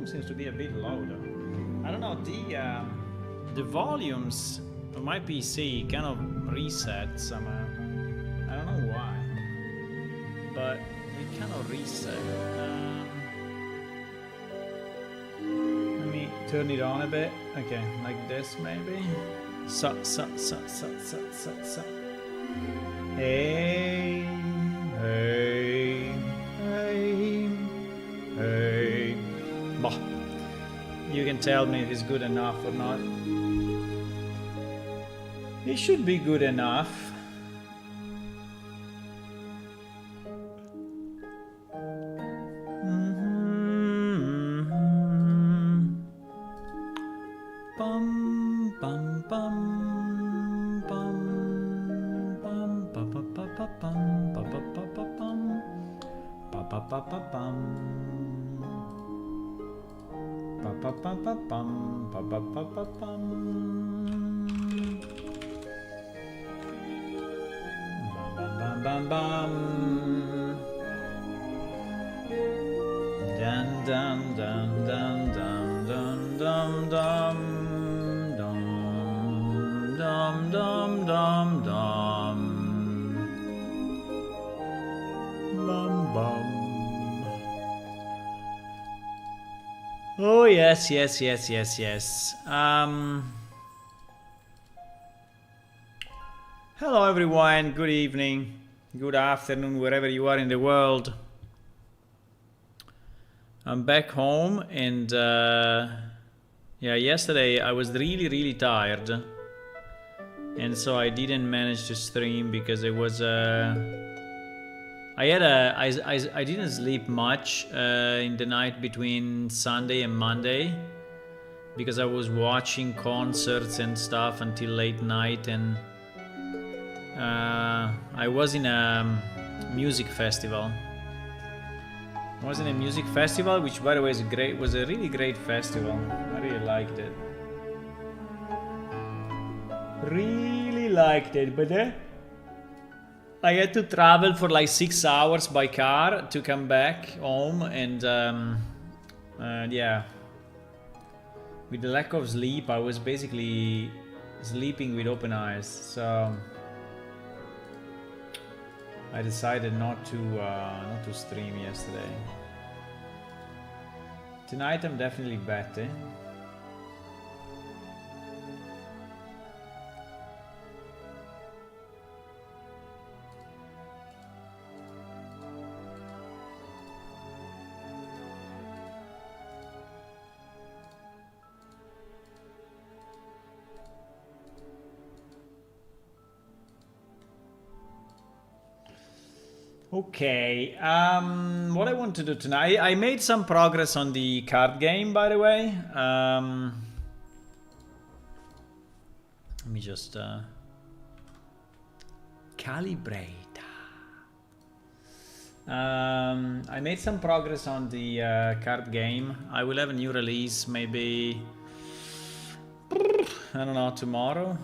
Seems to be a bit louder. I don't know, the volumes of my PC kind of reset somehow. I don't know why, but it kind of reset. Let me turn it on a bit. Okay, like this maybe. Hey, hey, hey, hey. Bah. You can tell me if it's good enough or not. It should be good enough. Bum bum bum bum bum ba ba ba ba bum ba ba ba ba bum ba ba ba ba bum ba ba ba ba bum ba ba ba ba bum bum bum bum dun dun dun dun dun dun dun dum dum dum dum dum bum bum. Oh yes, yes, yes, yes, yes. Hello everyone, good evening, good afternoon, wherever you are in the world. I'm back home and yeah, yesterday I was really tired and so I didn't manage to stream because it was I didn't sleep much in the night between Sunday and Monday because I was watching concerts and stuff until late night, and I was in a music festival. I was in a music festival, which by the way was a really great festival. I really liked it. Really liked it, but I had to travel for like 6 hours by car to come back home, and yeah, with the lack of sleep, I was basically sleeping with open eyes. So I decided not to stream yesterday. Tonight I'm definitely better. Okay, what I want to do tonight, I made some progress on the card game, by the way. Let me just calibrate. I made some progress on the card game. I will have a new release maybe, I don't know, tomorrow.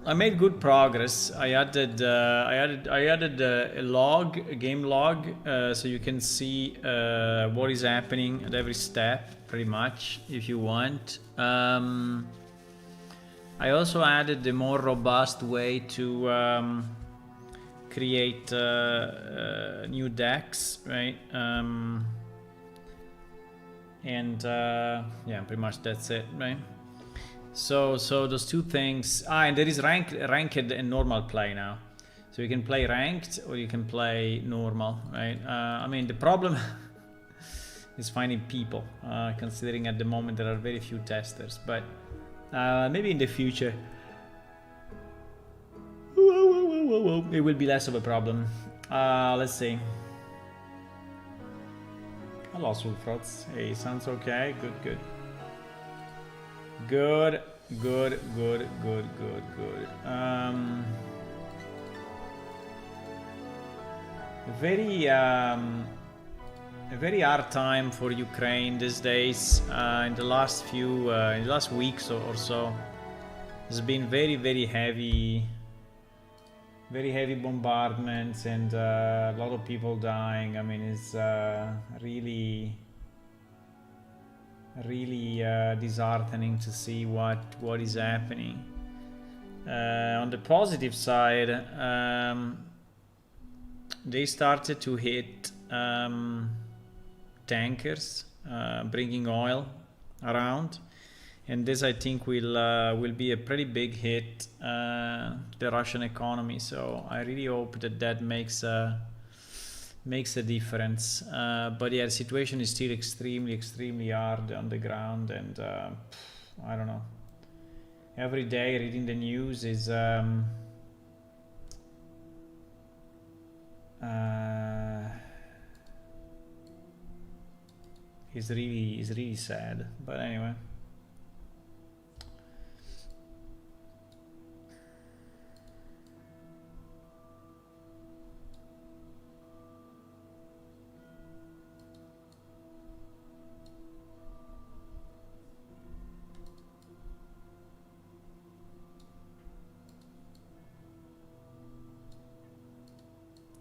I made good progress. I added a log, a game log, so you can see what is happening at every step, pretty much, if you want. I also added a more robust way to create new decks, right? Yeah, pretty much that's it, right? So those two things. And there is ranked and normal play now. So you can play ranked or you can play normal, right? I mean, the problem is finding people, considering at the moment there are very few testers, but maybe in the future it will be less of a problem. Let's see. Hello, Sulfrots. Hey, sounds okay. Good. Good. A very hard time for Ukraine these days. In the last weeks or so, there's been very heavy bombardments and a lot of people dying. I mean, it's really disheartening to see what is happening. On the positive side, they started to hit tankers bringing oil around, and this I think will be a pretty big hit to the Russian economy. So I really hope that makes a difference. But yeah, the situation is still extremely hard on the ground, and I don't know. Every day reading the news is really sad. But anyway.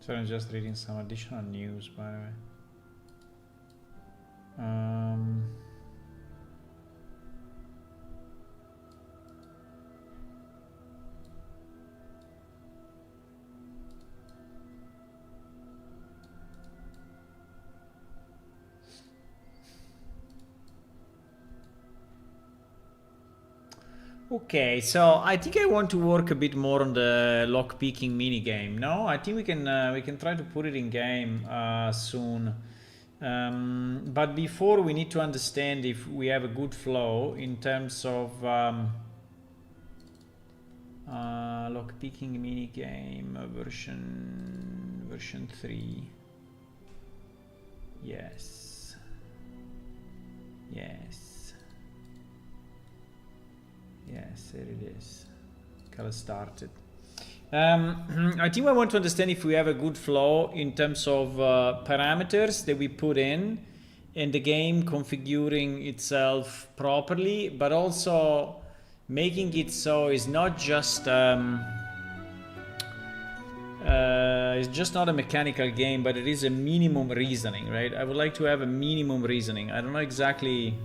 So I'm just reading some additional news, by the way. Okay, so I think I want to work a bit more on the lockpicking minigame. No, I think we can try to put it in game soon. But before, we need to understand if we have a good flow in terms of lockpicking minigame version 3. Yes. Yes, there it is. Color started. I think I want to understand if we have a good flow in terms of parameters that we put in and the game configuring itself properly, but also making it so it's not just it's just not a mechanical game, but it is a minimum reasoning, right? I would like to have a minimum reasoning. I don't know exactly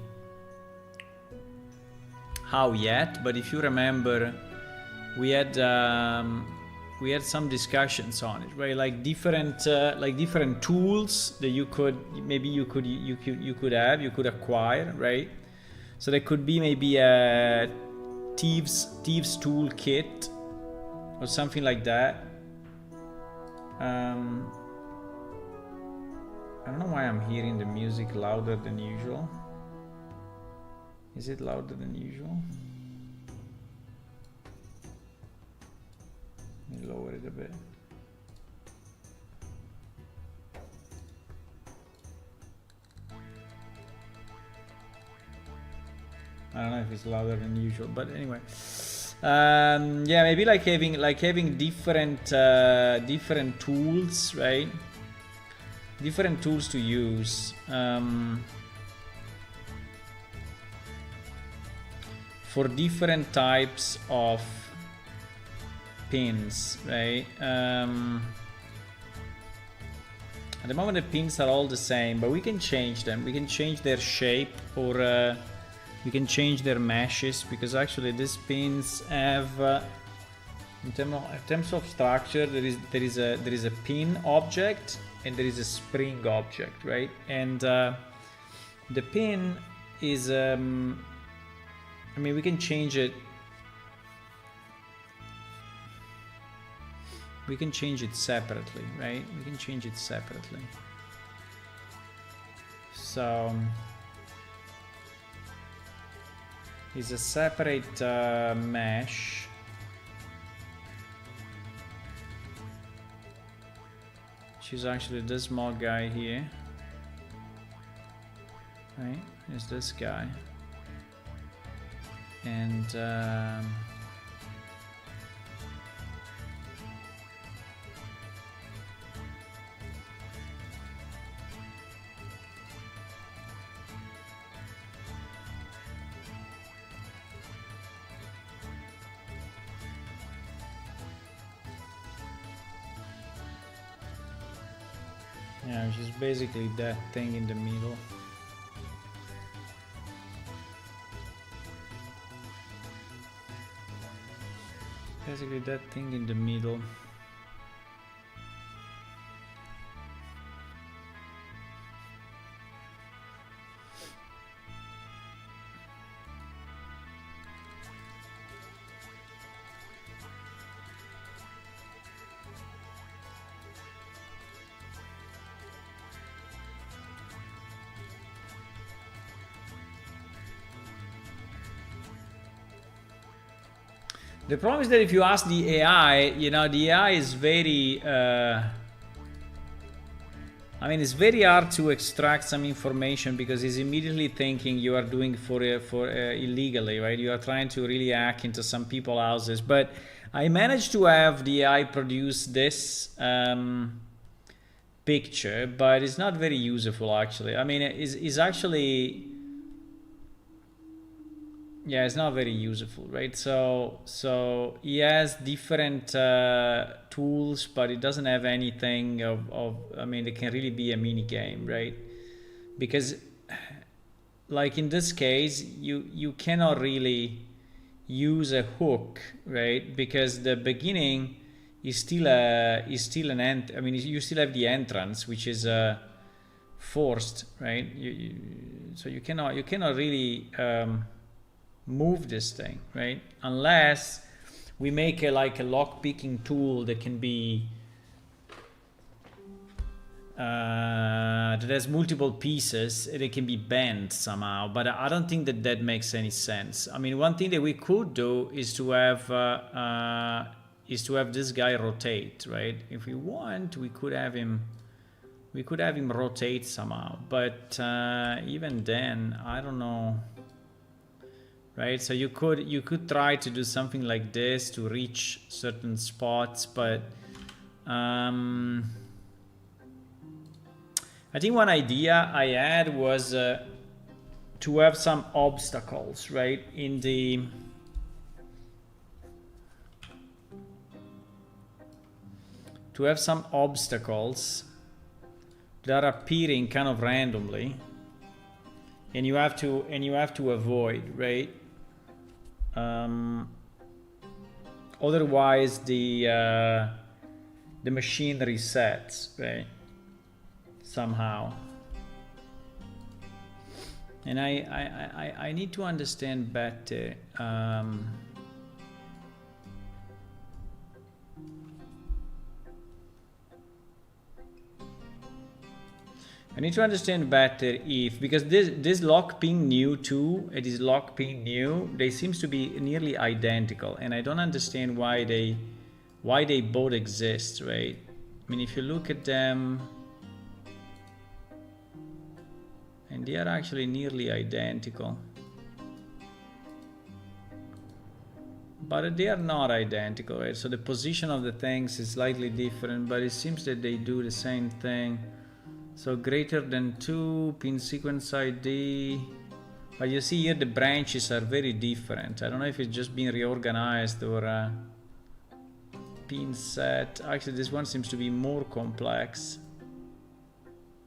how yet, but if you remember, we had some discussions on it, right? Like different tools that you could acquire, right? So there could be maybe a thieves tool kit or something like that. I don't know why I'm hearing the music louder than usual. Is it louder than usual? Let me lower it a bit. I don't know if it's louder than usual, but anyway. Yeah, maybe like having different different tools, right? Different tools to use. For different types of pins, right? At the moment the pins are all the same, but we can change them. We can change their shape, or we can change their meshes, because actually these pins have in terms of structure, there is a pin object and there is a spring object, right? And the pin is I mean, we can change it. We can change it separately, right? We can change it separately. So it's a separate mesh. Which is actually this small guy here. Right? It's this guy. And yeah, which is basically that thing in the middle. Basically that thing in the middle. The problem is that if you ask the AI, you know, the AI is very, I mean, it's very hard to extract some information because it's immediately thinking you are doing for illegally, right? You are trying to really hack into some people's houses. But I managed to have the AI produce this picture, but it's not very useful actually. I mean, it's actually... Yeah, it's not very useful, right? So he has different tools, but it doesn't have anything of I mean, it can really be a mini game, right? Because like in this case, you cannot really use a hook, right? Because the beginning is still an I mean, you still have the entrance, which is forced, right? So you cannot really move this thing, right? Unless we make like a lockpicking tool that can be that has multiple pieces and it can be bent somehow, but I don't think that makes any sense. I mean, one thing that we could do is to have this guy rotate, right? If we want, we could have him rotate somehow, but even then, I don't know. Right, so you could try to do something like this to reach certain spots, but I think one idea I had was to have some obstacles, right, in the that are appearing kind of randomly, and you have to avoid, right? Otherwise the machine resets, right? Somehow. And I need to understand better I need to understand better if, because this lockping new too, it is lockping new, they seems to be nearly identical, and I don't understand why they both exist, right? I mean, if you look at them, and they are actually nearly identical. But they are not identical, right? So the position of the things is slightly different, but it seems that they do the same thing. So greater than 2, pin sequence ID. But you see here the branches are very different. I don't know if it's just been reorganized or pin set. Actually, this one seems to be more complex.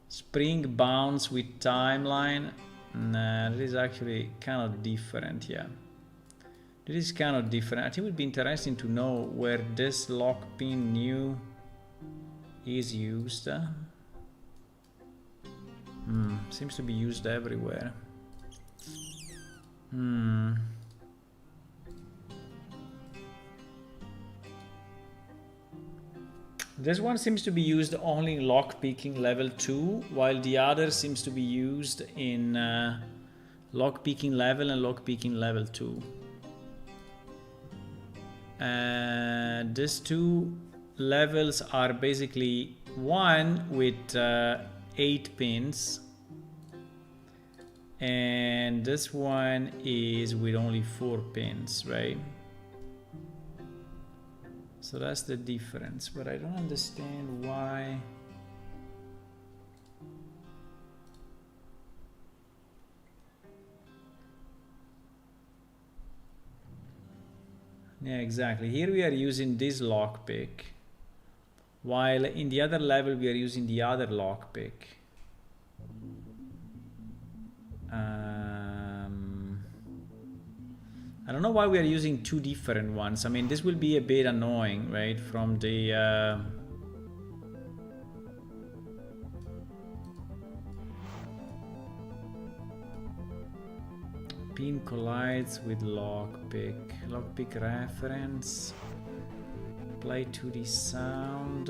Spring bounce with timeline. Nah, that is actually kind of different, yeah. It is kind of different. I think it would be interesting to know where this lock pin new is used. Seems to be used everywhere. This one seems to be used only in lockpicking level 2, while the other seems to be used in lockpicking level and lockpicking level 2. These two levels are basically one with 8 pins, and this one is with only 4 pins, right? So that's the difference, but I don't understand why. Yeah, exactly. Here we are using this lockpick, while in the other level we are using the other lockpick. I don't know why we are using 2 different ones. I mean, this will be a bit annoying, right? From the pin collides with lockpick. Lockpick reference. Play 2D sound.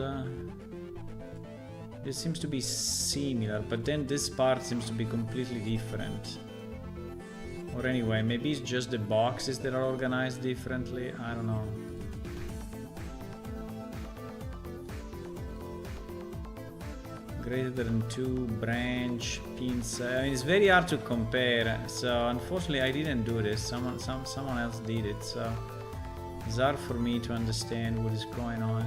This seems to be similar, but then this part seems to be completely different. Or anyway, maybe it's just the boxes that are organized differently. I don't know. Greater than 2 branch pins. I mean, it's very hard to compare. So unfortunately, I didn't do this. Someone else did it. So it's hard for me to understand what is going on.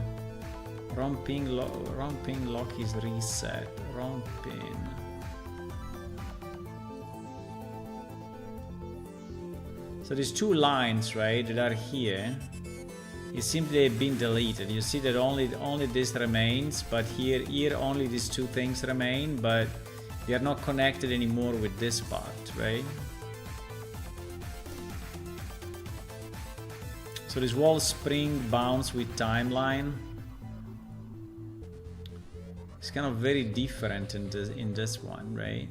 Wrong pin lock is reset. Wrong pin. So these 2 lines, right, that are here, it seems they've been deleted. You see that only this remains, but here only these 2 things remain, but they are not connected anymore with this part, right? So this wall spring bounce with timeline. It's kind of very different in this one, right?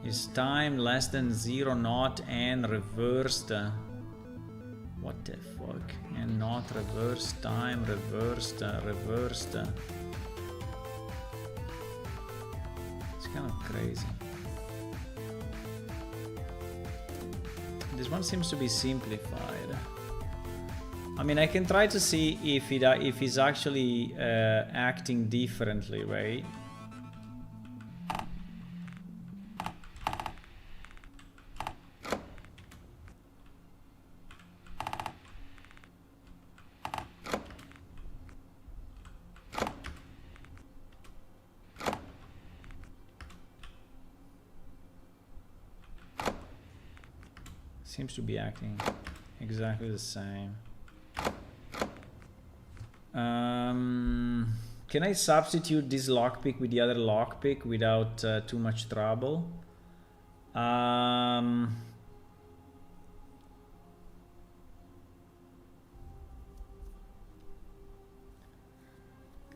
Is time less than 0 not and reversed? What the fuck? And not reversed time, reversed, reversed. It's kind of crazy. This one seems to be simplified. I mean, I can try to see if it's actually acting differently, right? Seems to be acting exactly the same. Can I substitute this lockpick with the other lockpick without too much trouble? I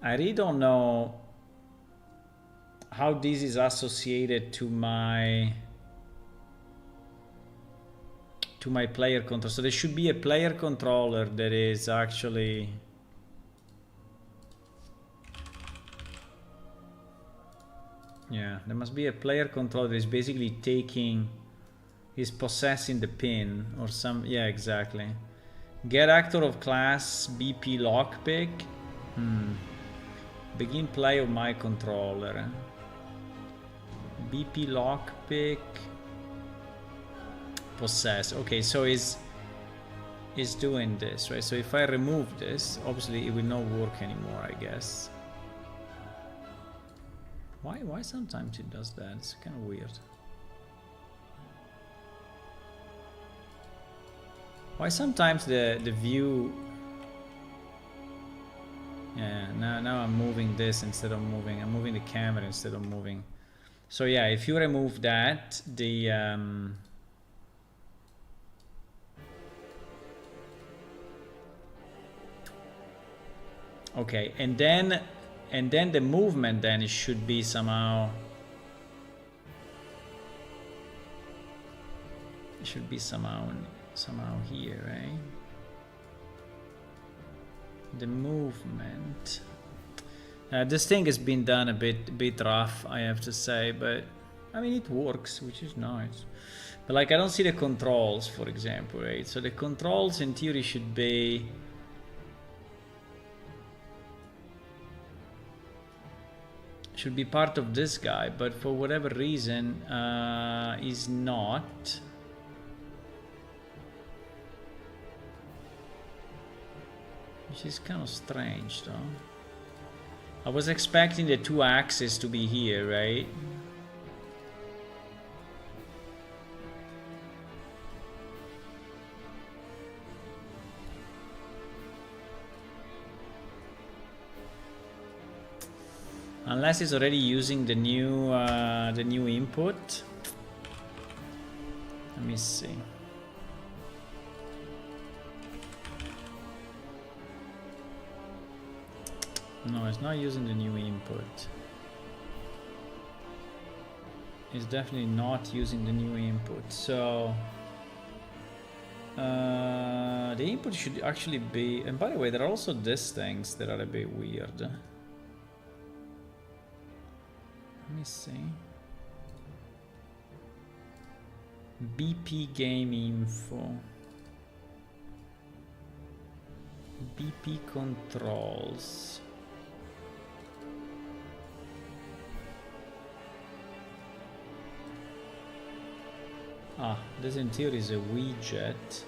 really don't know how this is associated to my player controller. So there should be a player controller that is actually there must be a player controller that is basically possessing the pin or some, exactly. Get actor of class BP lockpick. Begin play of my controller. BP lockpick. Possess. Okay, so is doing this, right? So if I remove this, obviously it will not work anymore, I guess. Why sometimes it does that? It's kind of weird. Why sometimes the view... Yeah, now I'm moving this instead of moving. I'm moving the camera instead of moving. So yeah, if you remove that, the okay, and then the movement then it should be somehow. It should be somehow here, right? The movement. This thing has been done a bit rough, I have to say, but I mean it works, which is nice. But like I don't see the controls, for example, right? So the controls in theory should be part of this guy, but for whatever reason is not. Which is kind of strange though. I was expecting the 2 axes to be here, right? Unless it's already using the new input. Let me see. No, it's not using the new input. It's definitely not using the new input. So the input should actually be, and by the way, there are also these things that are a bit weird. Let me see. BP game info. BP controls. Ah, this in theory is a widget.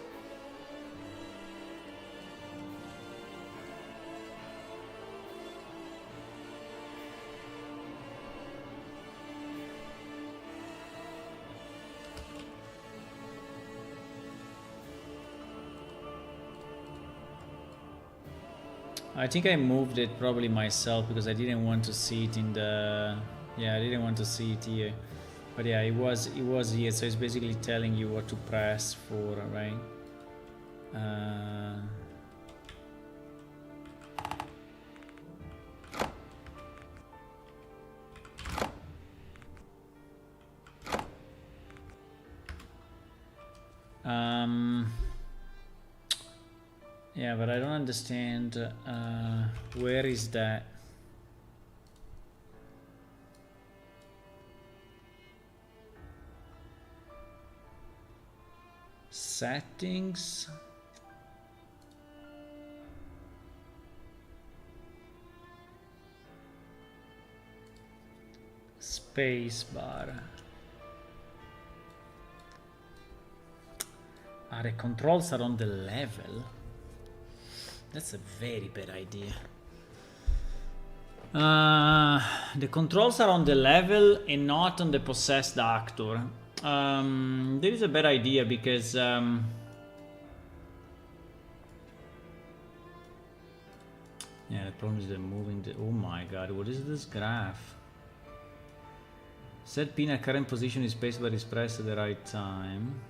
I think I moved it probably myself because I didn't want to see it in the... Yeah, I didn't want to see it here. But yeah, it was here, so it's basically telling you what to press for, right? Yeah, but I don't understand where is that? Settings. Space bar. Ah, the controls are on the level. That's a very bad idea. The controls are on the level and not on the possessed actor. There is a bad idea because yeah, the problem is they're moving the... Oh my god, what is this graph? Set pin at current position is spacebar is pressed at the right time.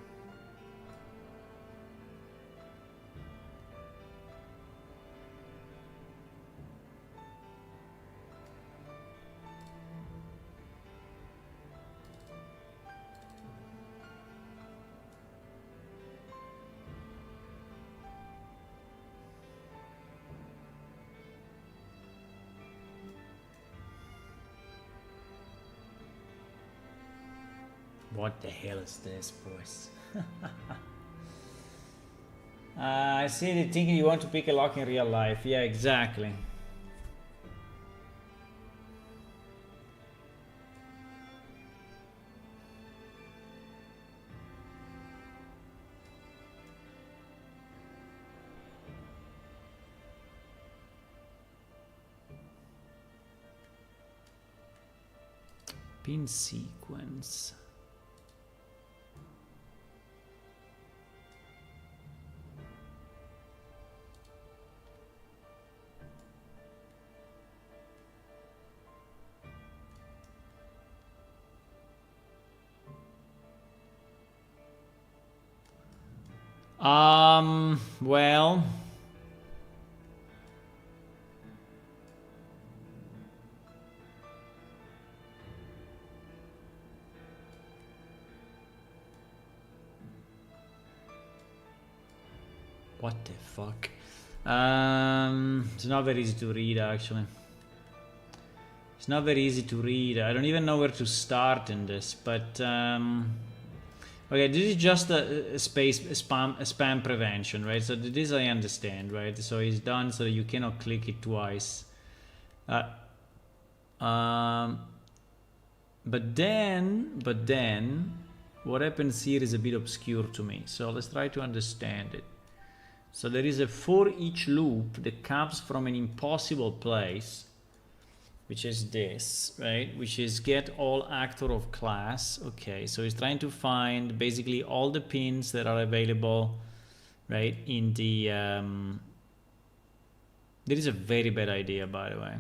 What the hell is this, boys? I see the thinking you want to pick a lock in real life. Yeah, exactly. Pin sequence. Well, what the fuck? It's not very easy to read, actually. It's not very easy to read. I don't even know where to start in this, but okay, this is just a spam prevention, right? So this I understand, right? So it's done so that you cannot click it twice. But then what happens here is a bit obscure to me. So let's try to understand it. So there is a for each loop that comes from an impossible place, which is this, right? Which is get all actor of class. Okay, so it's trying to find basically all the pins that are available, right? In the there is a very bad idea, by the way.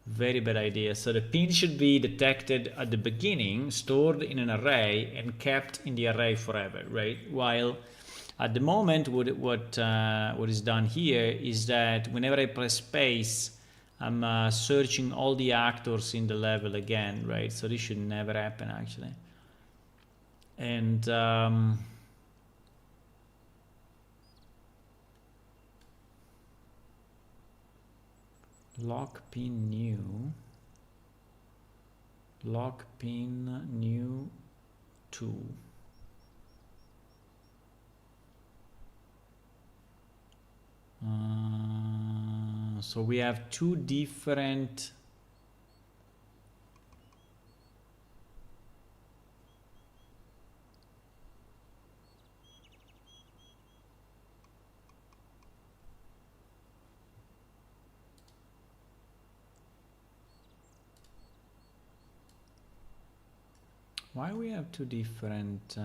Very bad idea. So the pin should be detected at the beginning, stored in an array, and kept in the array forever, right? While at the moment, what is done here is that whenever I press space, I'm searching all the actors in the level again, right? So this should never happen, actually. And lock pin new 2. So we have two different why we have two different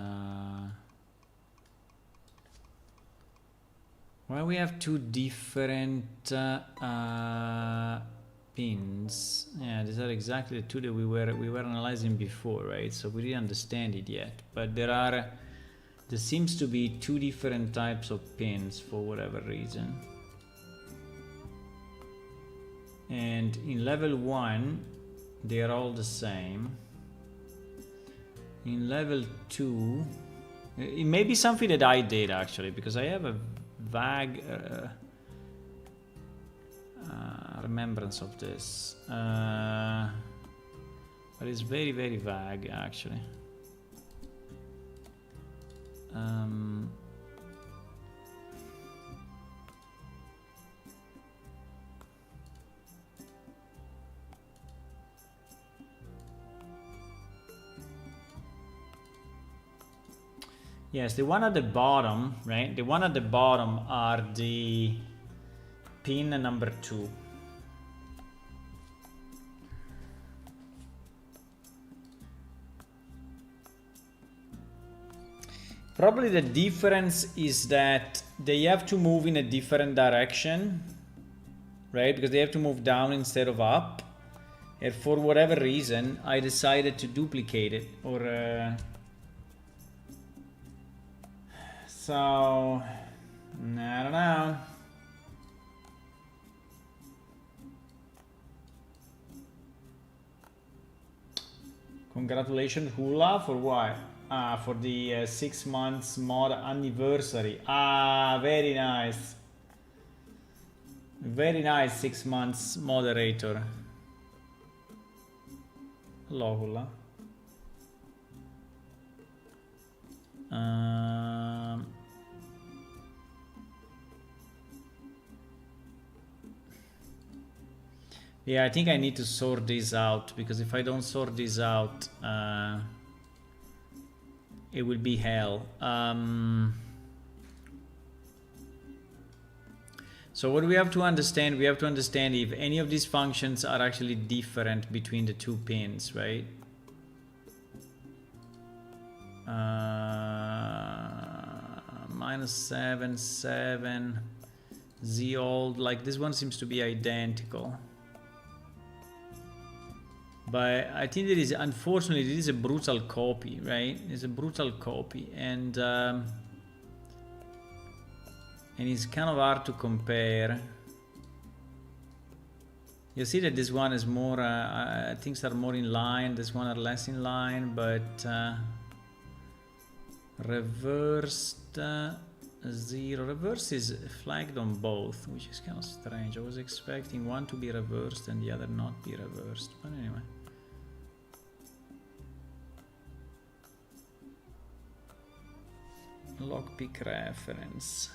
well, we have two different pins. Yeah, these are exactly the two that we were analyzing before, right? So we didn't understand it yet, but there seems to be two different types of pins for whatever reason. And in level 1, they are all the same. In level 2, it may be something that I did actually, because I have a vague remembrance of this, but it's very, very vague actually. Yes, the one at the bottom, right? The one at the bottom are the pin number 2. Probably the difference is that they have to move in a different direction, right? Because they have to move down instead of up. And for whatever reason, I decided to duplicate it, or so, I don't know. Congratulations, Hula, for what? For the 6 months mod anniversary. Very nice. Very nice 6 months moderator. Hello, Hula. Yeah, I think I need to sort this out, because if I don't sort this out, it will be So what do we have to understand? We have to understand if any of these functions are actually different between the two pins, right? -7, 7, z old, like this one seems to be identical. But I think it is, unfortunately, it is a brutal copy, right? It's a brutal copy, and it's kind of hard to compare. You see that this one is more, things are more in line, this one are less in line, but reversed 0. Reverse is flagged on both, which is kind of strange. I was expecting one to be reversed and the other not be reversed, but anyway. Lockpick reference.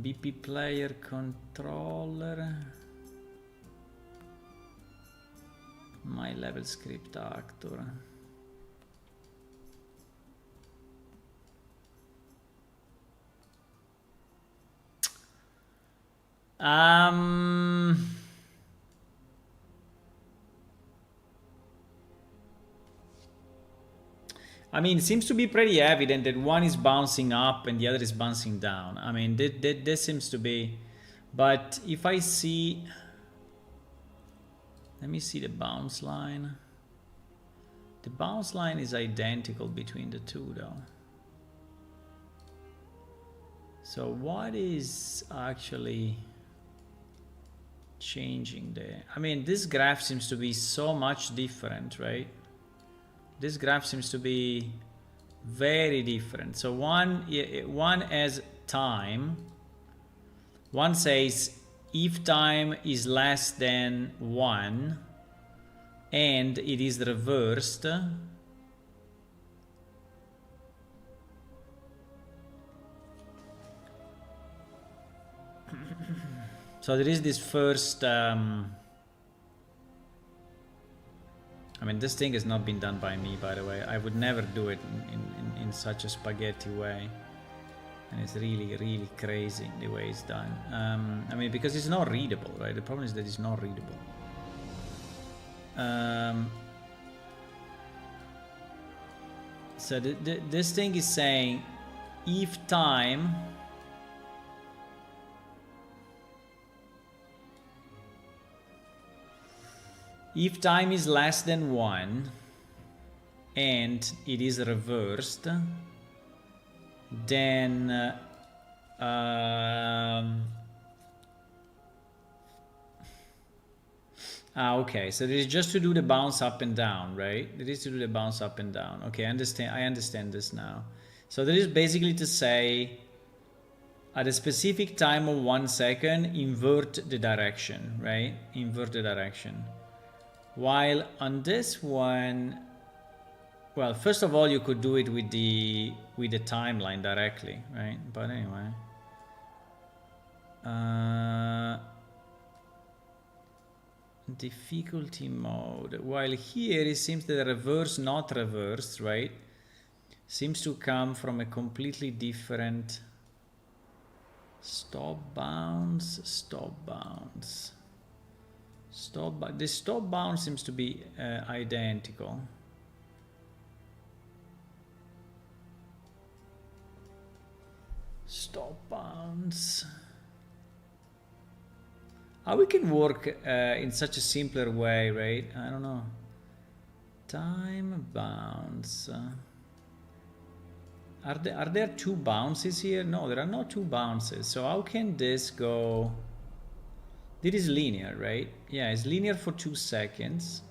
BP player controller. My level script actor. I mean, it seems to be pretty evident that one is bouncing up and the other is bouncing down. I mean, this seems to be, but if I see, let me see the bounce line. The bounce line is identical between the two though. So what is actually changing there? I mean, this graph seems to be so much different, right? This graph seems to be very different. So one has time. One says if time is less than 1 and it is reversed, so there is this first I mean, this thing has not been done by me, by the way. I would never do it in such a spaghetti way. And it's really, really crazy the way it's done. I mean, because it's not readable, right? The problem is that it's not readable. So this thing is saying if time is less than 1 and it is reversed, then okay, so there is just to do the bounce up and down, right? There is to do the bounce up and down. Okay, I understand this now. So there is basically to say at a specific time of 1 second, invert the direction, right? Invert the direction. While on this one, well, first of all, you could do it with the timeline directly, right? But anyway, difficulty mode. While here it seems that the reverse, not reversed, right, seems to come from a completely different stop bounce. The stop bounce seems to be identical. Stop bounce. How we can work in such a simpler way, right? I don't know. Time bounce. Are there 2 bounces here? No, there are not 2 bounces. So how can this go? It is linear, right? Yeah, it's linear for 2 seconds.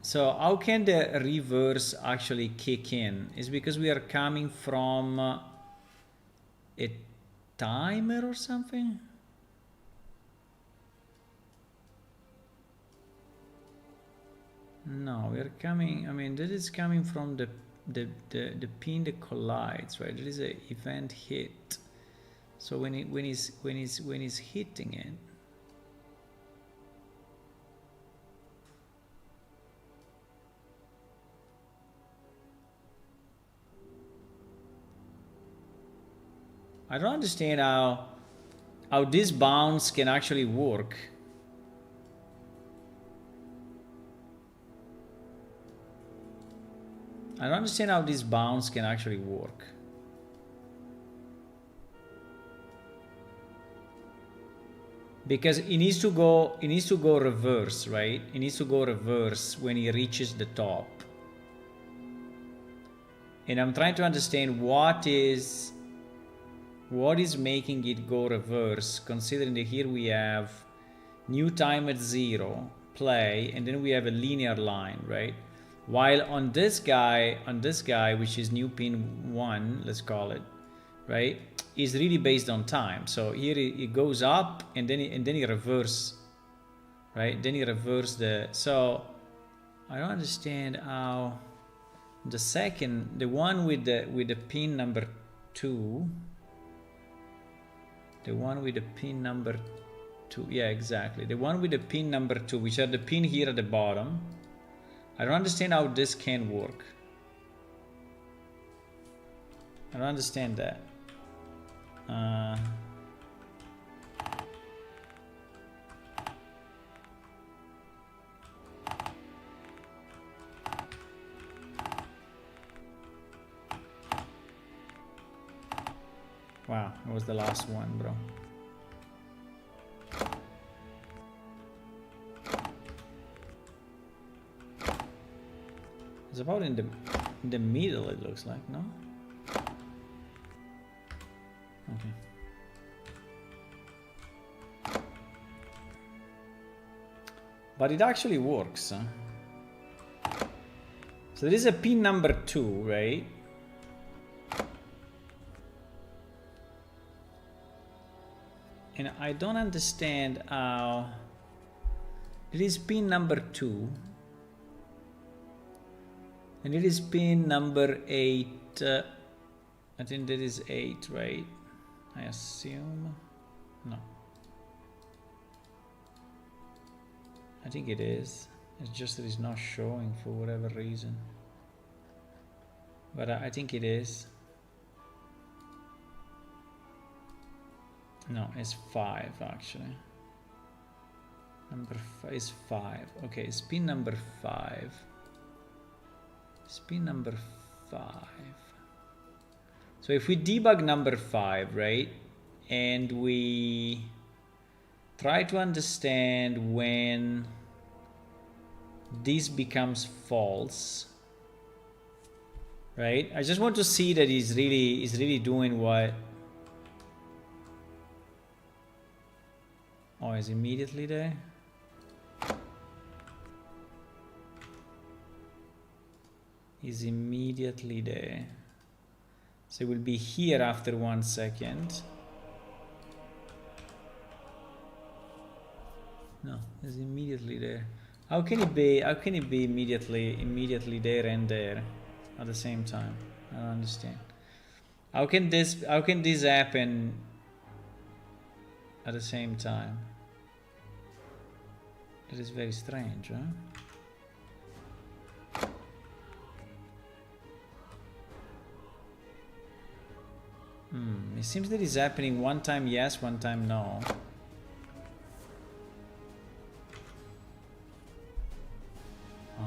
So how can the reverse actually kick in? It's because we are coming from a timer or something? No, we are coming, I mean, this is coming from the pin that collides, right? There is an event hit. So when he's hitting it, I don't understand how this bounce can actually work. I don't understand how this bounce can actually work. Because it needs to go reverse, right? It needs to go reverse when he reaches the top. And I'm trying to understand what is making it go reverse, considering that here we have new time at 0, play, and then we have a linear line, right? While on this guy, which is new pin 1, let's call it, right, is really based on time. So here it goes up and then it reverse, right? Then it reverse the. So I don't understand how the one with the pin number 2, the one with the pin number 2, yeah, exactly, the one with the pin number 2, which are the pin here at the bottom. I don't understand how this can work. I don't understand that. Wow, that was the last one, bro. It's about in the middle, it looks like, no? Okay. But it actually works, huh? So there is a pin number 2, right? And I don't understand how it is pin number 2. And it is pin number 8. I think that is 8, right? I assume. No. I think it is. It's just that it's not showing for whatever reason. But I think it is. No, it's 5 actually. Number 5 is 5. Okay, it's pin number 5. Spin number 5. So if we debug number 5, right, and we try to understand when this becomes false, right? I just want to see that he's really doing what. Oh, is immediately there? Is immediately there. So it will be here after 1 second. No, it's immediately there. How can it be immediately there and there at the same time? I don't understand. How can this happen at the same time? That is very strange, huh? It seems that it's happening one time yes, one time no. Huh?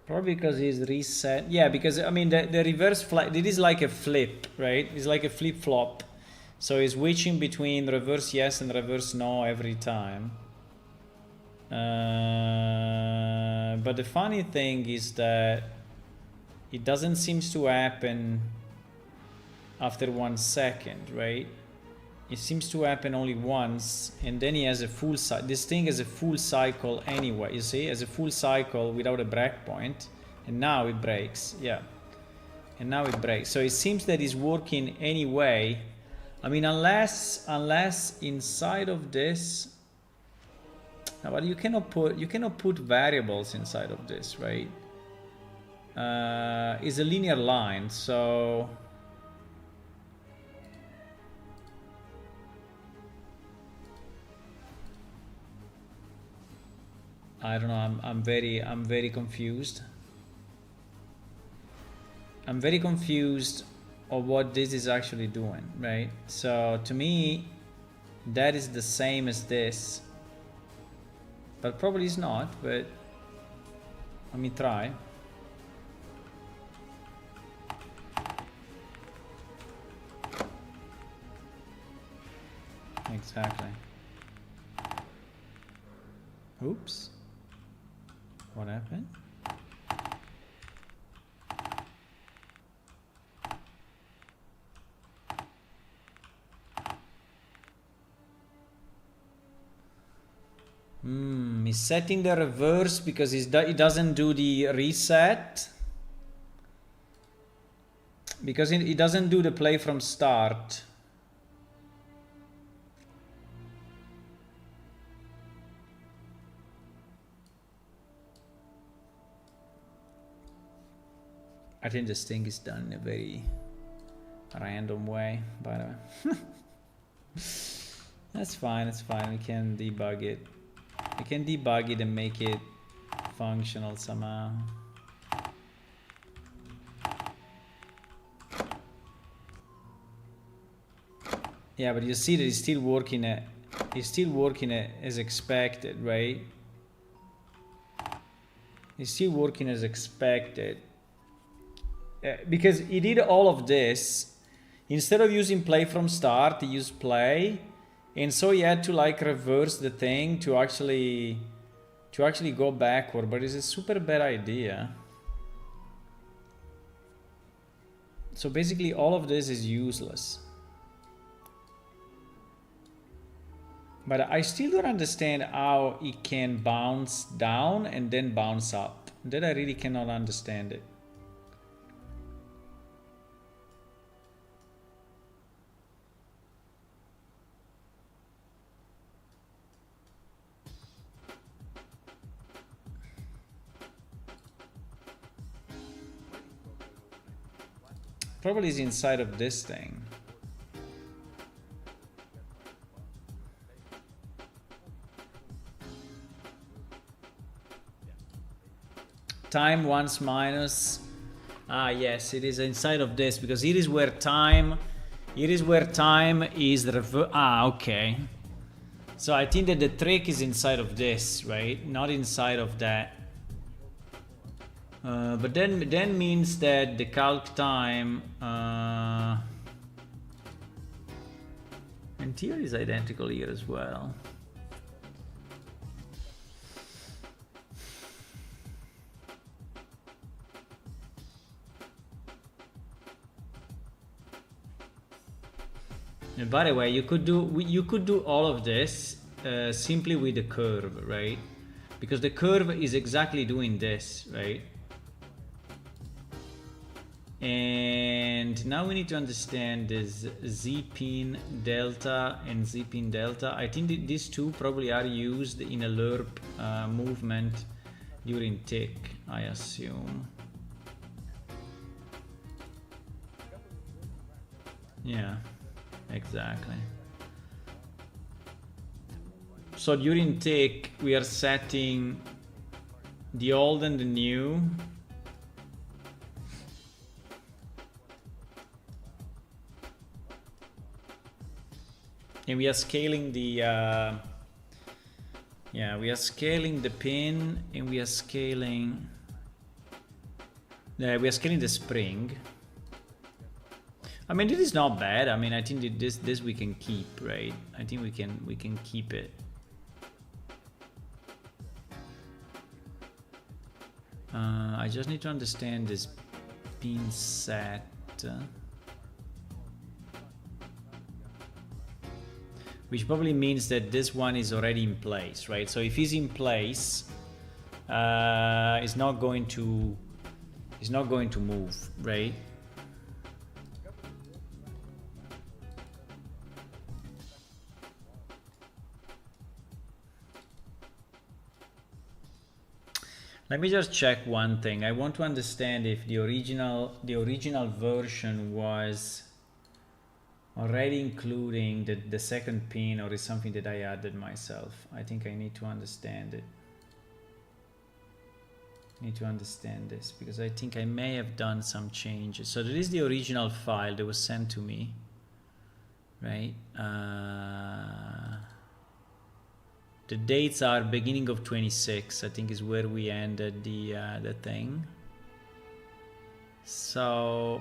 Probably because he's reset. Yeah, because I mean the reverse flight, it is like a flip, right? It's like a flip-flop. So he's switching between reverse yes and reverse no every time. But the funny thing is that it doesn't seem to happen after 1 second, right? It seems to happen only once, and then he has a full cycle. This thing has a full cycle anyway, you see? Has a full cycle without a breakpoint, and now it breaks, yeah. And now it breaks. So it seems that it's working anyway. I mean, unless inside of this. No, but you cannot put variables inside of this, right? It's a linear line, so I don't know. I'm very confused. I'm very confused of what this is actually doing, right? So to me, that is the same as this, but probably it's not. But let me try. Exactly. Oops. What happened? He's setting the reverse because it doesn't do the reset. Because it doesn't do the play from start. I think this thing is done in a very random way, by the way. That's fine, it's fine. We can debug it. We can debug it and make it functional somehow. Yeah, but you see that it's still working as expected, right? It's still working as expected. Because he did all of this. Instead of using play from start, he used play. And so he had to like reverse the thing to actually go backward, but it's a super bad idea. So basically all of this is useless. But I still don't understand how it can bounce down and then bounce up. That I really cannot understand it. Probably is inside of this thing. Time once minus. Ah, yes, it is inside of this because it is where time is the okay. So I think that the trick is inside of this, right? Not inside of that. But then means that the calc time and here is identical here as well. And by the way, you could do all of this simply with the curve, right? Because the curve is exactly doing this, right? And now we need to understand this z-pin delta and z-pin delta. I think that these two probably are used in a lerp movement during tick, I assume. Yeah, exactly. So during tick we are setting the old and the new. And we are scaling the we are scaling the pin, and we are scaling the spring. I mean, this is not bad. I mean, I think that this we can keep, right? I think we can keep it. I just need to understand this pin set. Which probably means that this one is already in place, right? So if he's in place, it's not going to move, right? Let me just check one thing. I want to understand if the original version was already including the second pin, or is something that I added myself. I think I need to understand it. Need to understand this because I think I may have done some changes. So there is the original file that was sent to me, right? The dates are beginning of 26, I think is where we ended the thing. So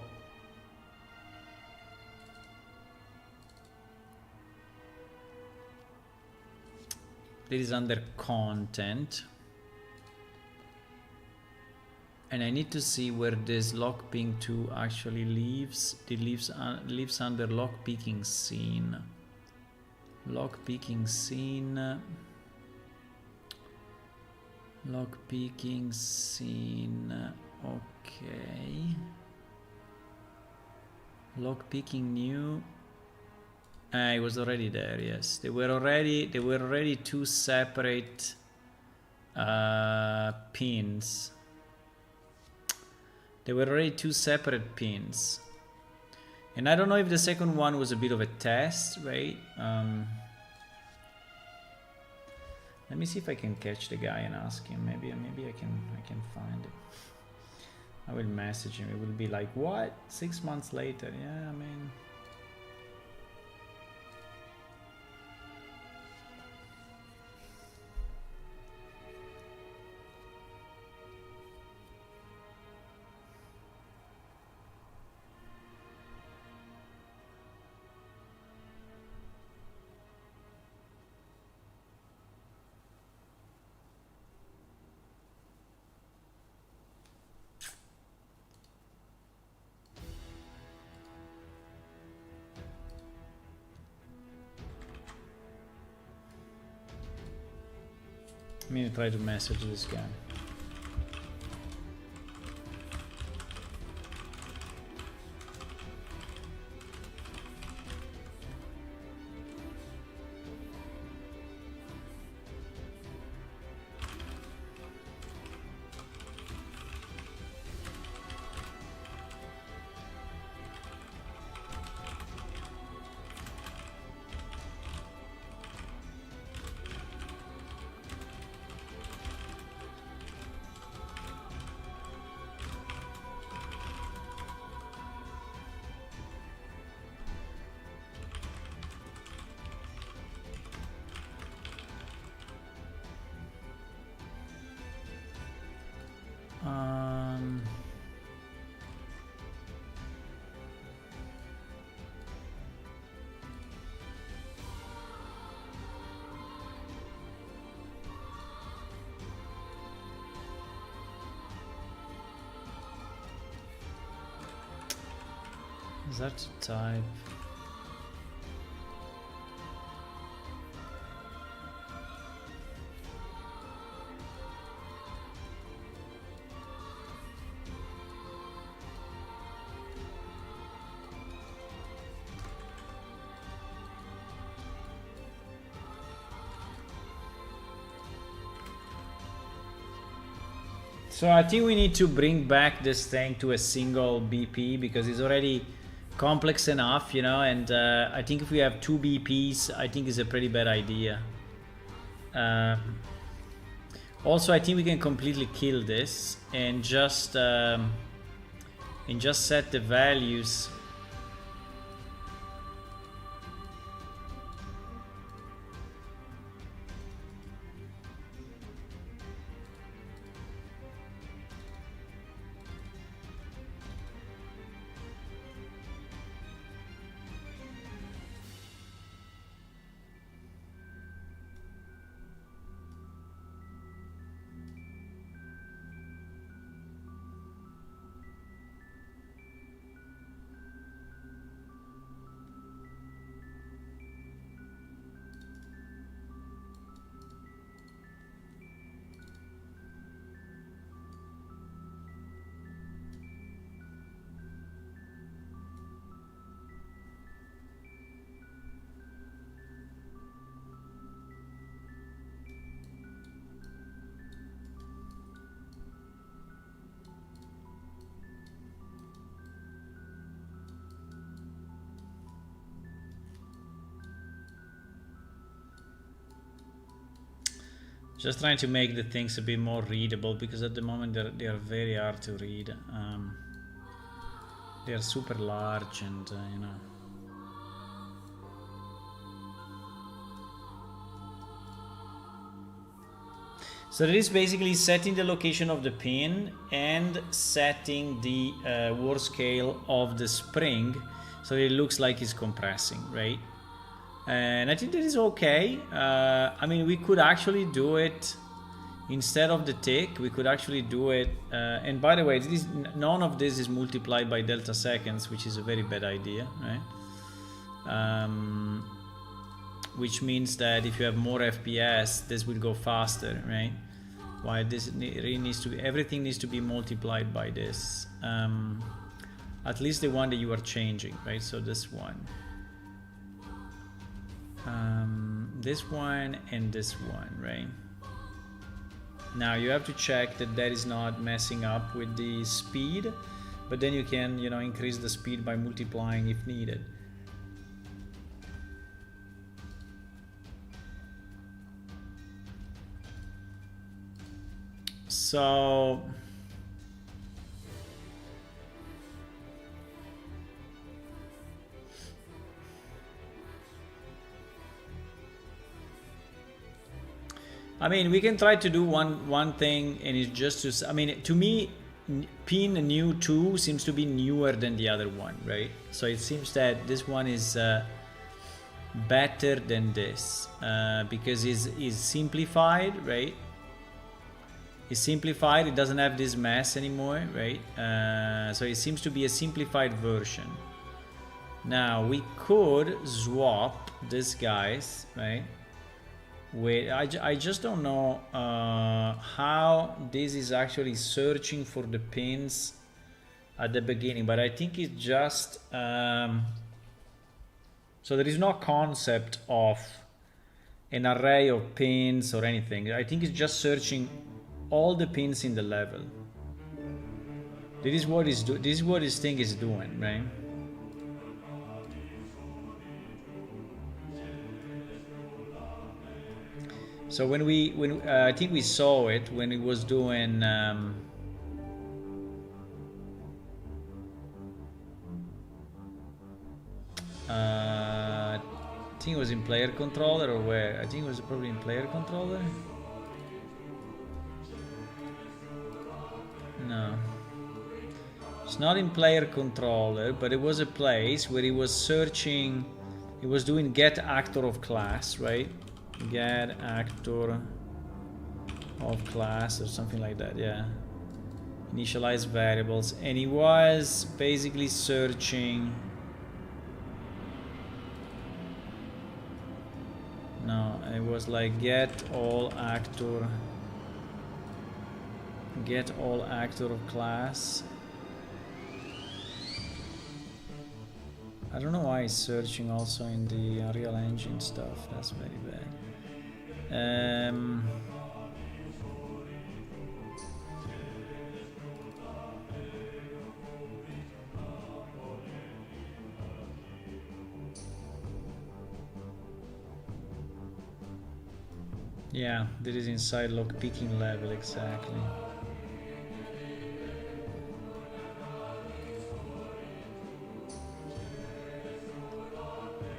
this is under content. And I need to see where this lockpicking 2 actually lives. It lives under lockpicking scene. Lockpicking scene. Lockpicking scene. Okay. Lockpicking new. It was already there. Yes, they were already 2 separate pins. There were already 2 separate pins. And I don't know if the second one was a bit of a test, right? Let me see if I can catch the guy and ask him. Maybe I can find it. I will message him. It will be like, what? 6 months later? Yeah, I mean. I'm gonna try to message this guy. Is that the type? So I think we need to bring back this thing to a single BP because it's already complex enough, you know, and I think if we have 2 BPs, I think it's a pretty bad idea. Also, I think we can completely kill this and just set the values. Just trying to make the things a bit more readable, because at the moment they are very hard to read. They are super large and you know. So that is basically setting the location of the pin and setting the word scale of the spring, so it looks like it's compressing, right? And I think that is okay. I mean, we could actually do it instead of the tick. We could actually do it. And by the way, none of this is multiplied by delta seconds, which is a very bad idea, right? Which means that if you have more FPS, this will go faster, right? Why this really needs to be, everything needs to be multiplied by this. At least the one that you are changing, right? So this one. This one and this one, right? Now you have to check that that is not messing up with the speed, but then you can, you know, increase the speed by multiplying if needed. So I mean, we can try to do one thing, and it's just to, I mean, to me, pin new 2 seems to be newer than the other one, right? So it seems that this one is better than this because it's simplified, right? It's simplified, it doesn't have this mess anymore, right? So it seems to be a simplified version. Now we could swap these guys, right? Wait, I just don't know how this is actually searching for the pins at the beginning, but I think it's just so there is no concept of an array of pins or anything. I think it's just searching all the pins in the level. This is what this thing is doing, right? So when I think we saw it when it was doing I think it was in player controller, or where? I think it was probably in player controller. No, it's not in player controller, but it was a place where he was searching. He was doing get actor of class, right? Get actor of class or something like that, yeah. Initialize variables, and he was basically searching. No, it was like get all actor of class. I don't know why it's searching also in the Unreal Engine stuff. That's very bad. Yeah, that is inside lockpicking level, exactly.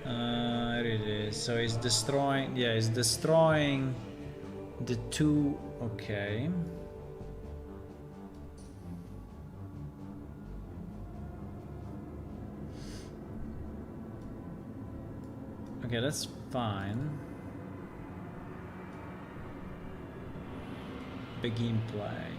There it is. So it's destroying, yeah, it's destroying the 2, okay. Okay, that's fine. Begin play.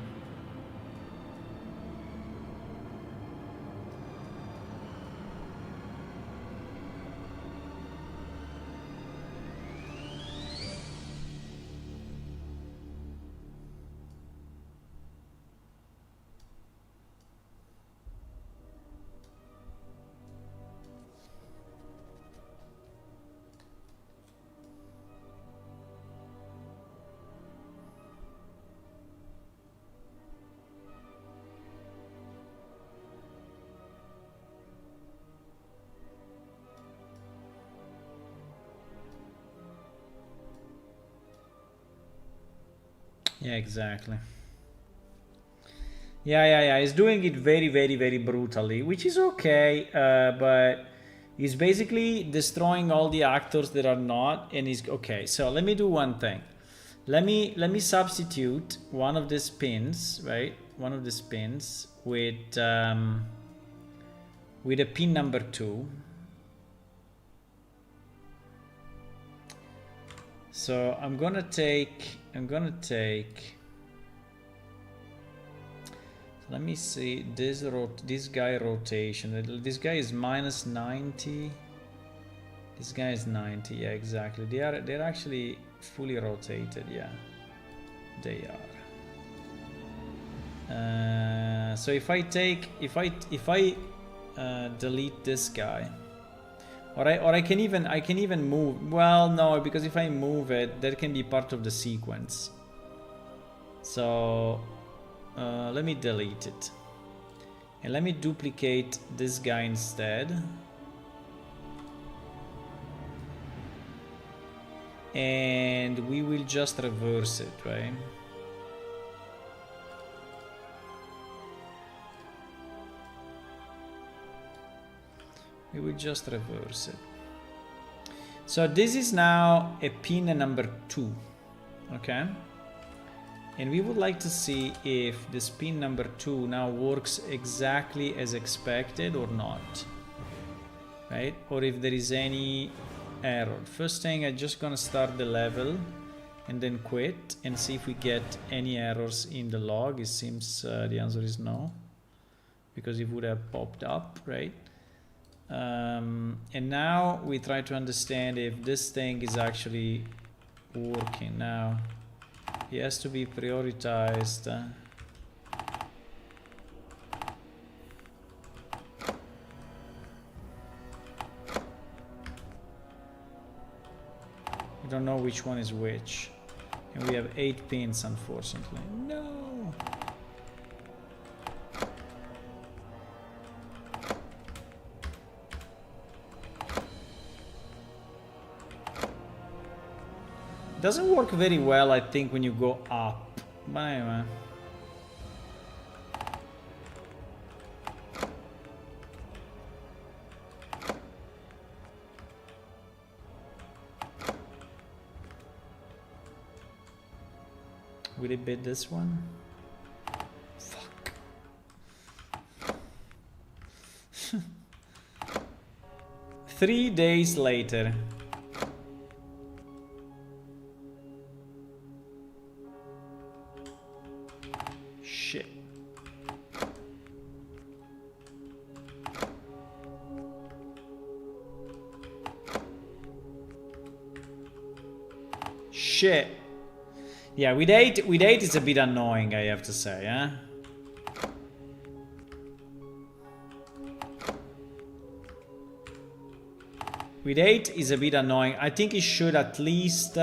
Yeah, exactly. Yeah. He's doing it very brutally, which is okay, but he's basically destroying all the actors that are not, and he's okay. So let me do one thing. Let me substitute one of these pins, right? One of these pins with a pin number 2. So I'm gonna take. Let me see this guy rotation. This guy is minus 90. This guy is 90. Yeah, exactly. They're actually fully rotated. Yeah, they are. So if I delete this guy, or I can even move. Well, no, because if I move it, that can be part of the sequence. So. Let me delete it. And let me duplicate this guy instead. And we will just reverse it, right? We will just reverse it. So this is now a pin number 2, okay? And we would like to see if this pin number 2 now works exactly as expected or not, right? Or if there is any error. First thing, I'm just gonna start the level and then quit and see if we get any errors in the log. It seems the answer is no, because it would have popped up, right? And now we try to understand if this thing is actually working now. He has to be prioritized. We don't know which one is which. And we have 8 pins, unfortunately. No! Doesn't work very well, I think, when you go up. But anyway. Will it bid this one? Fuck. 3 days later. Shit. Shit. Yeah, with 8 it's a bit annoying, I have to say, huh? With 8 is a bit annoying. I think it should at least...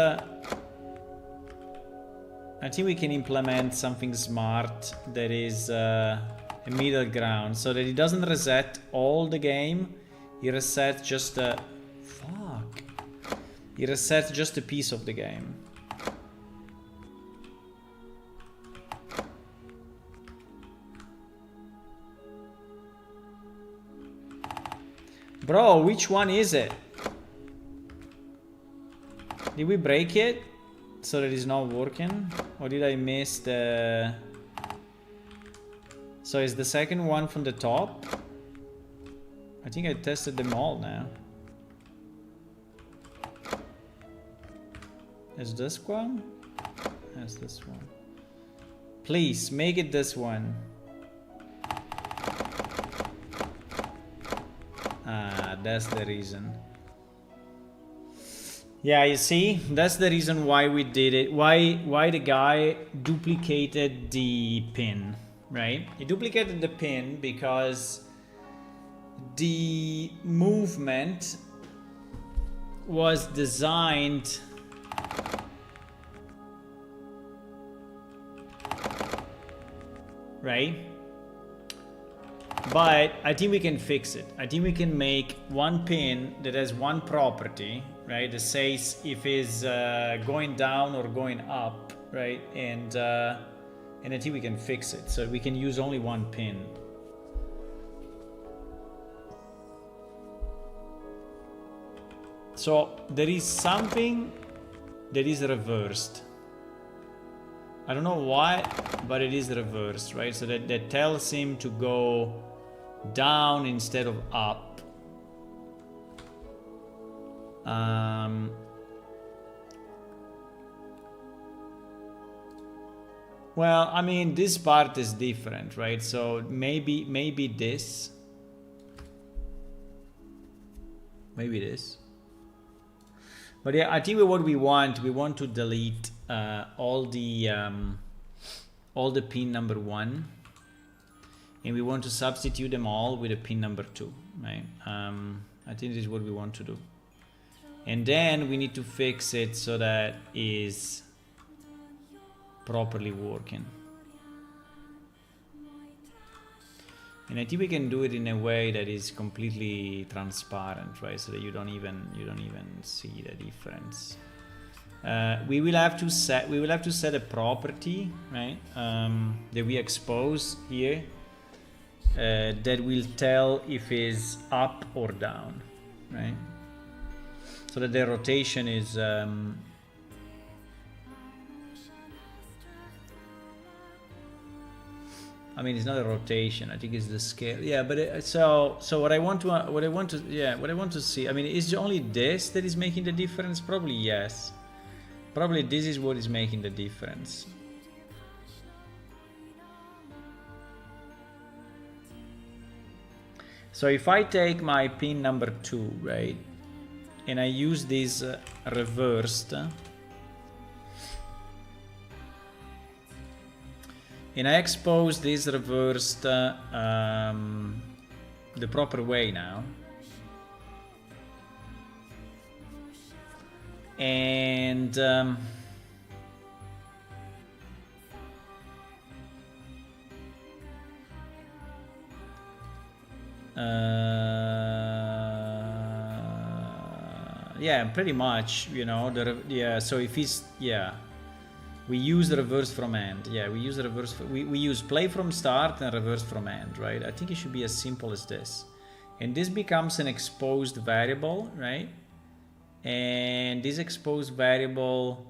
I think we can implement something smart that is a middle ground, so that it doesn't reset all the game. It resets just a... Fuck. It resets just a piece of the game. Bro, which one is it? Did we break it so that it's not working? Or did I miss the... So is the second one from the top? I think I tested them all now. Is this one? Yes, this one. Please, make it this one. Ah, that's the reason. Yeah, you see, that's the reason why we did it. Why the guy duplicated the pin, right? He duplicated the pin because the movement was designed right? But I think we can fix it. I think we can make one pin that has one property, right? That says if it's going down or going up, right? And I think we can fix it. So we can use only one pin. So there is something that is reversed. I don't know why, but it is reversed, right? So that tells him to go down instead of up. Well, I mean, this part is different, right? So maybe this. Maybe this. But yeah, I think what we want to delete all the pin number 1, and we want to substitute them all with a pin number 2, right? I think this is what we want to do, and then we need to fix it so that is properly working. And I think we can do it in a way that is completely transparent, right? So that you don't even see the difference. We will have to set a property, right? That we expose here that will tell if it's up or down, right? So that the rotation is I mean, it's not a rotation. I think it's the scale. Yeah, but so what I want to see. I mean, is it only this that is making the difference? Probably yes. Probably this is what is making the difference. So if I take my pin number 2, right, and I use this reversed. And I expose this reversed the proper way now. And yeah, pretty much, you know, so if he's, we use the reverse from end. Yeah, we use the reverse. We use play from start and reverse from end, right? I think it should be as simple as this. And this becomes an exposed variable, right? And this exposed variable,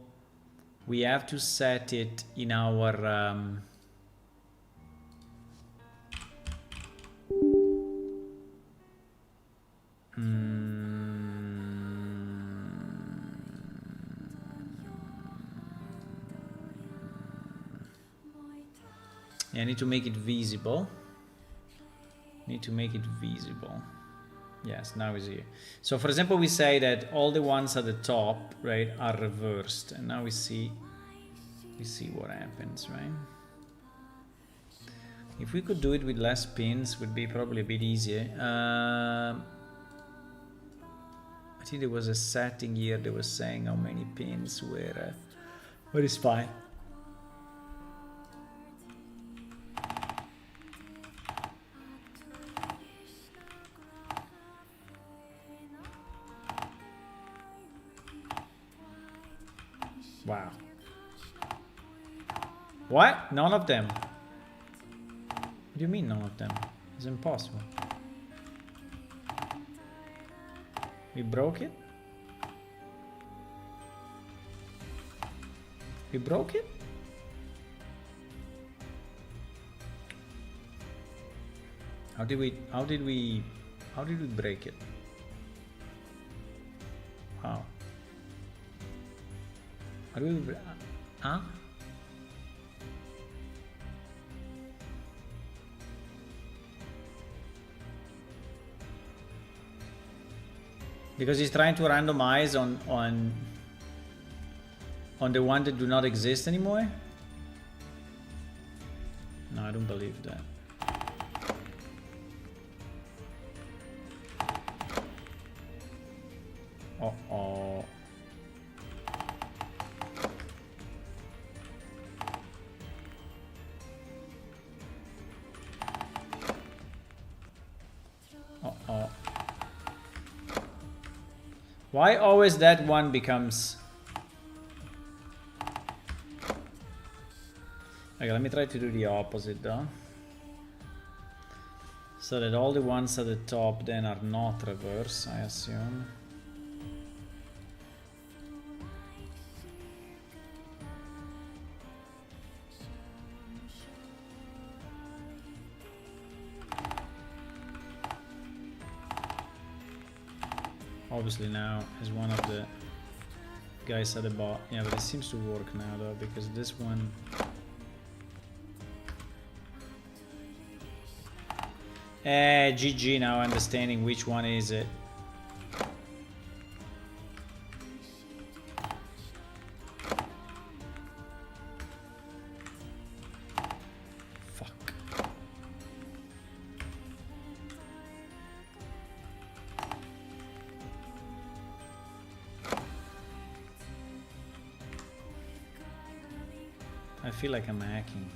we have to set it in our I need to make it visible. Yes, now it's here. So for example, we say that all the ones at the top, right, are reversed. And now we see what happens, right? If we could do it with less pins, would be probably a bit easier. I think there was a setting here that was saying how many pins were, but it's fine. Wow. What? None of them? What do you mean none of them? It's impossible. We broke it? We broke it? How did we break it? Wow. How do we, huh? Because he's trying to randomize on the one that do not exist anymore? No, I don't believe that. Uh-oh. Uh-oh. Why always that one becomes... Okay, let me try to do the opposite though. So that all the ones at the top then are not reverse, I assume. Obviously now is one of the guys at the bottom. Yeah, but it seems to work now though, because this one... GG now understanding which one is it. Fuck. I feel like I'm hacking.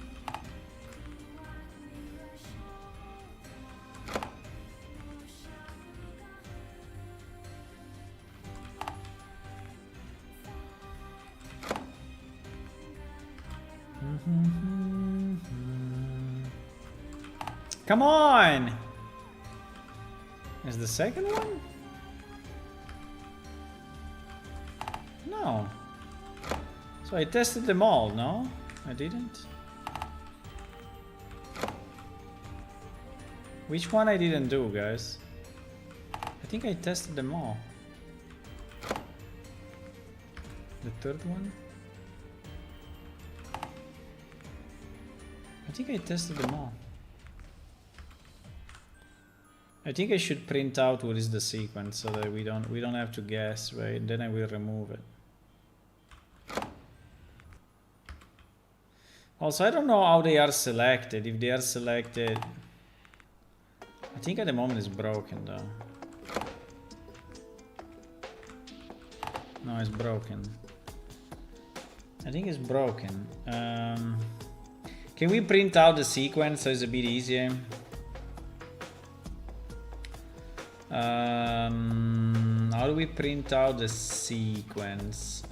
Come on! Is the second one? No. So I tested them all, no? I didn't? Which one I didn't do, guys? I think I tested them all. The third one? I think I tested them all. I think I should print out what is the sequence so that we don't have to guess, right? Then I will remove it. Also, I don't know how they are selected. If they are selected, I think at the moment it's broken though. No, it's broken. I think it's broken. Can we print out the sequence so it's a bit easier? How do we print out the sequence?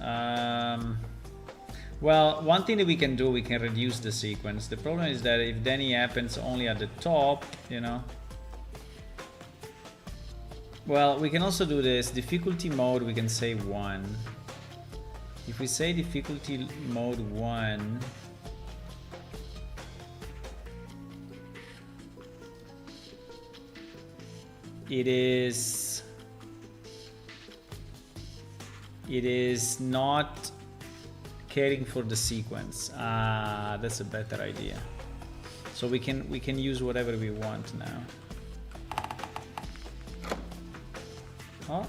Well, one thing that we can do, we can reduce the sequence. The problem is that if Danny happens only at the top, you know. Well, we can also do this. Difficulty mode, we can say 1. If we say difficulty mode 1, it is not caring for the sequence. Ah, that's a better idea. So we can use whatever we want now. Oh,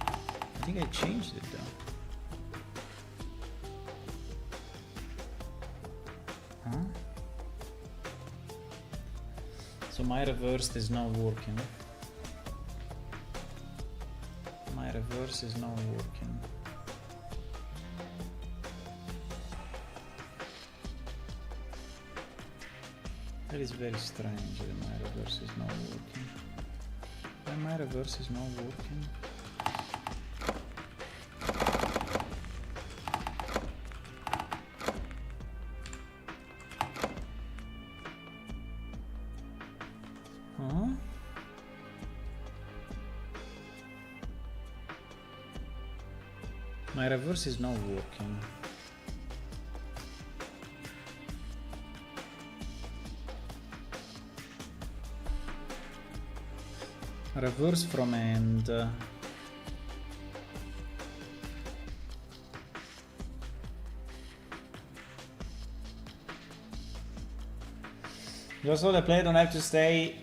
I think I changed it though. Huh? So my reversed is not working. My reverse is not working. That is very strange that my reverse is not working. Why my reverse is not working? Huh? My reverse is not working. Reverse from end. Just so the player don't have to stay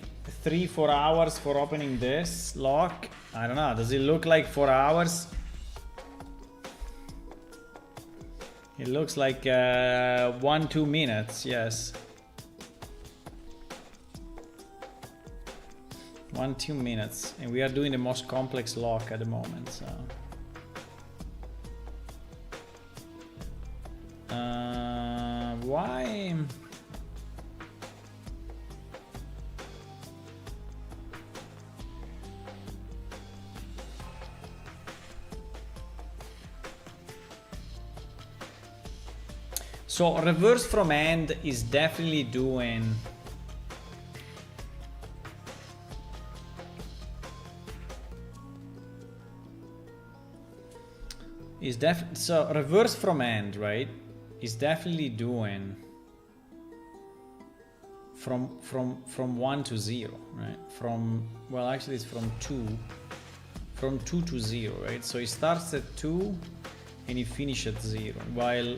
3-4 hours for opening this lock. I don't know, does it look like 4 hours? It looks like 1-2 minutes, yes. 1-2 minutes, and we are doing the most complex lock at the moment, so. Why? So reverse from end is definitely doing so reverse from end, right, is definitely doing from 1 to 0, right? From, well, actually it's from 2 to 0, right? So it starts at 2 and it finishes at 0, while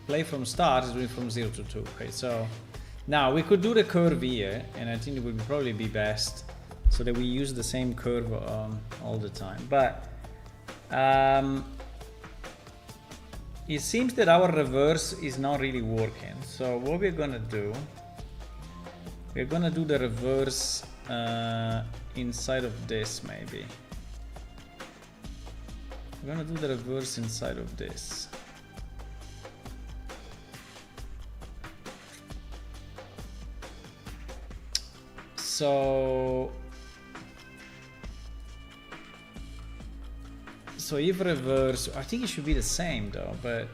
play from start is doing from 0 to 2, okay? So now we could do the curve here, and I think it would probably be best so that we use the same curve all the time. But it seems that our reverse is not really working. So what we're gonna do, we're gonna do the reverse inside of this, maybe. We're gonna do the reverse inside of this. So if reverse, I think it should be the same though, but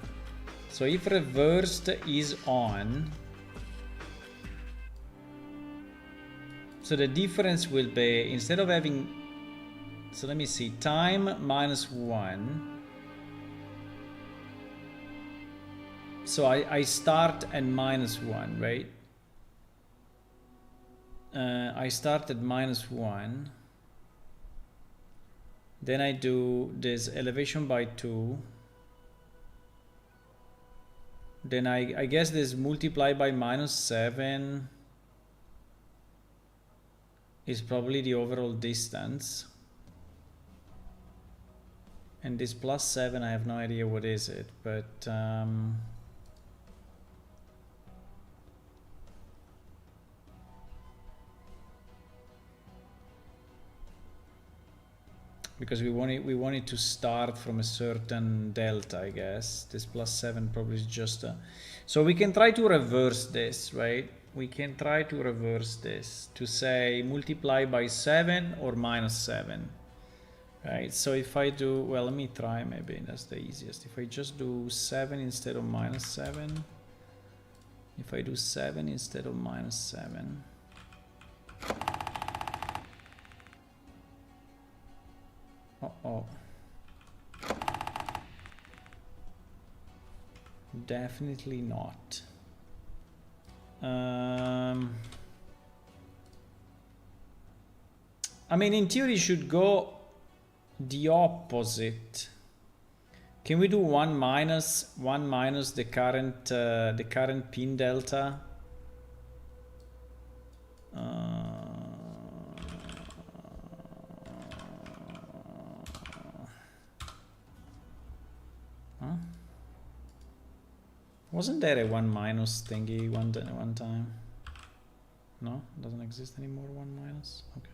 so if reversed is on, so the difference will be, instead of having, so let me see, time minus 1. So I start at minus 1, right? I start at minus 1. Then I do this elevation by 2. Then I guess this multiply by minus 7 is probably the overall distance. And this plus 7, I have no idea what is it, but because we want it to start from a certain delta, I guess. This plus 7 probably is just a... So we can try to reverse this, right? We can try to reverse this to say multiply by 7 or minus 7, right? So if I do, well, let me try, maybe that's the easiest. If I just do 7 instead of minus 7, if I do 7 instead of minus 7, uh-oh. Definitely not. I mean, in theory, it should go the opposite. Can we do 1 minus the current pin delta? Wasn't there a 1 minus thingy one time? No, doesn't exist anymore. 1 minus. Okay,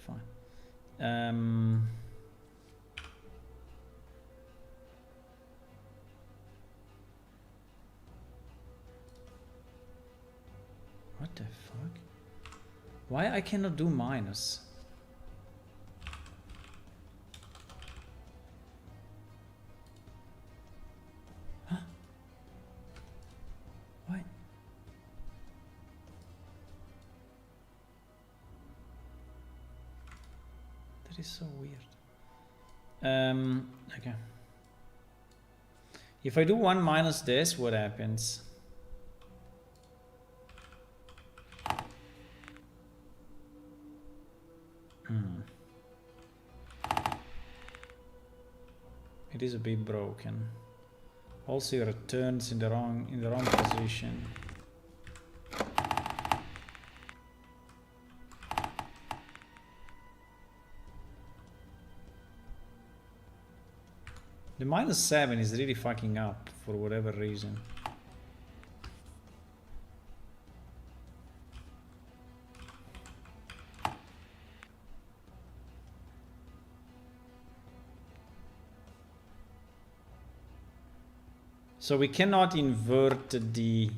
fine. What the fuck? Why I cannot do minus? That is so weird. Okay. If I do 1 minus this, what happens? It is a bit broken. Also, your turns in the wrong position. The minus 7 is really fucking up for whatever reason. So we cannot invert the...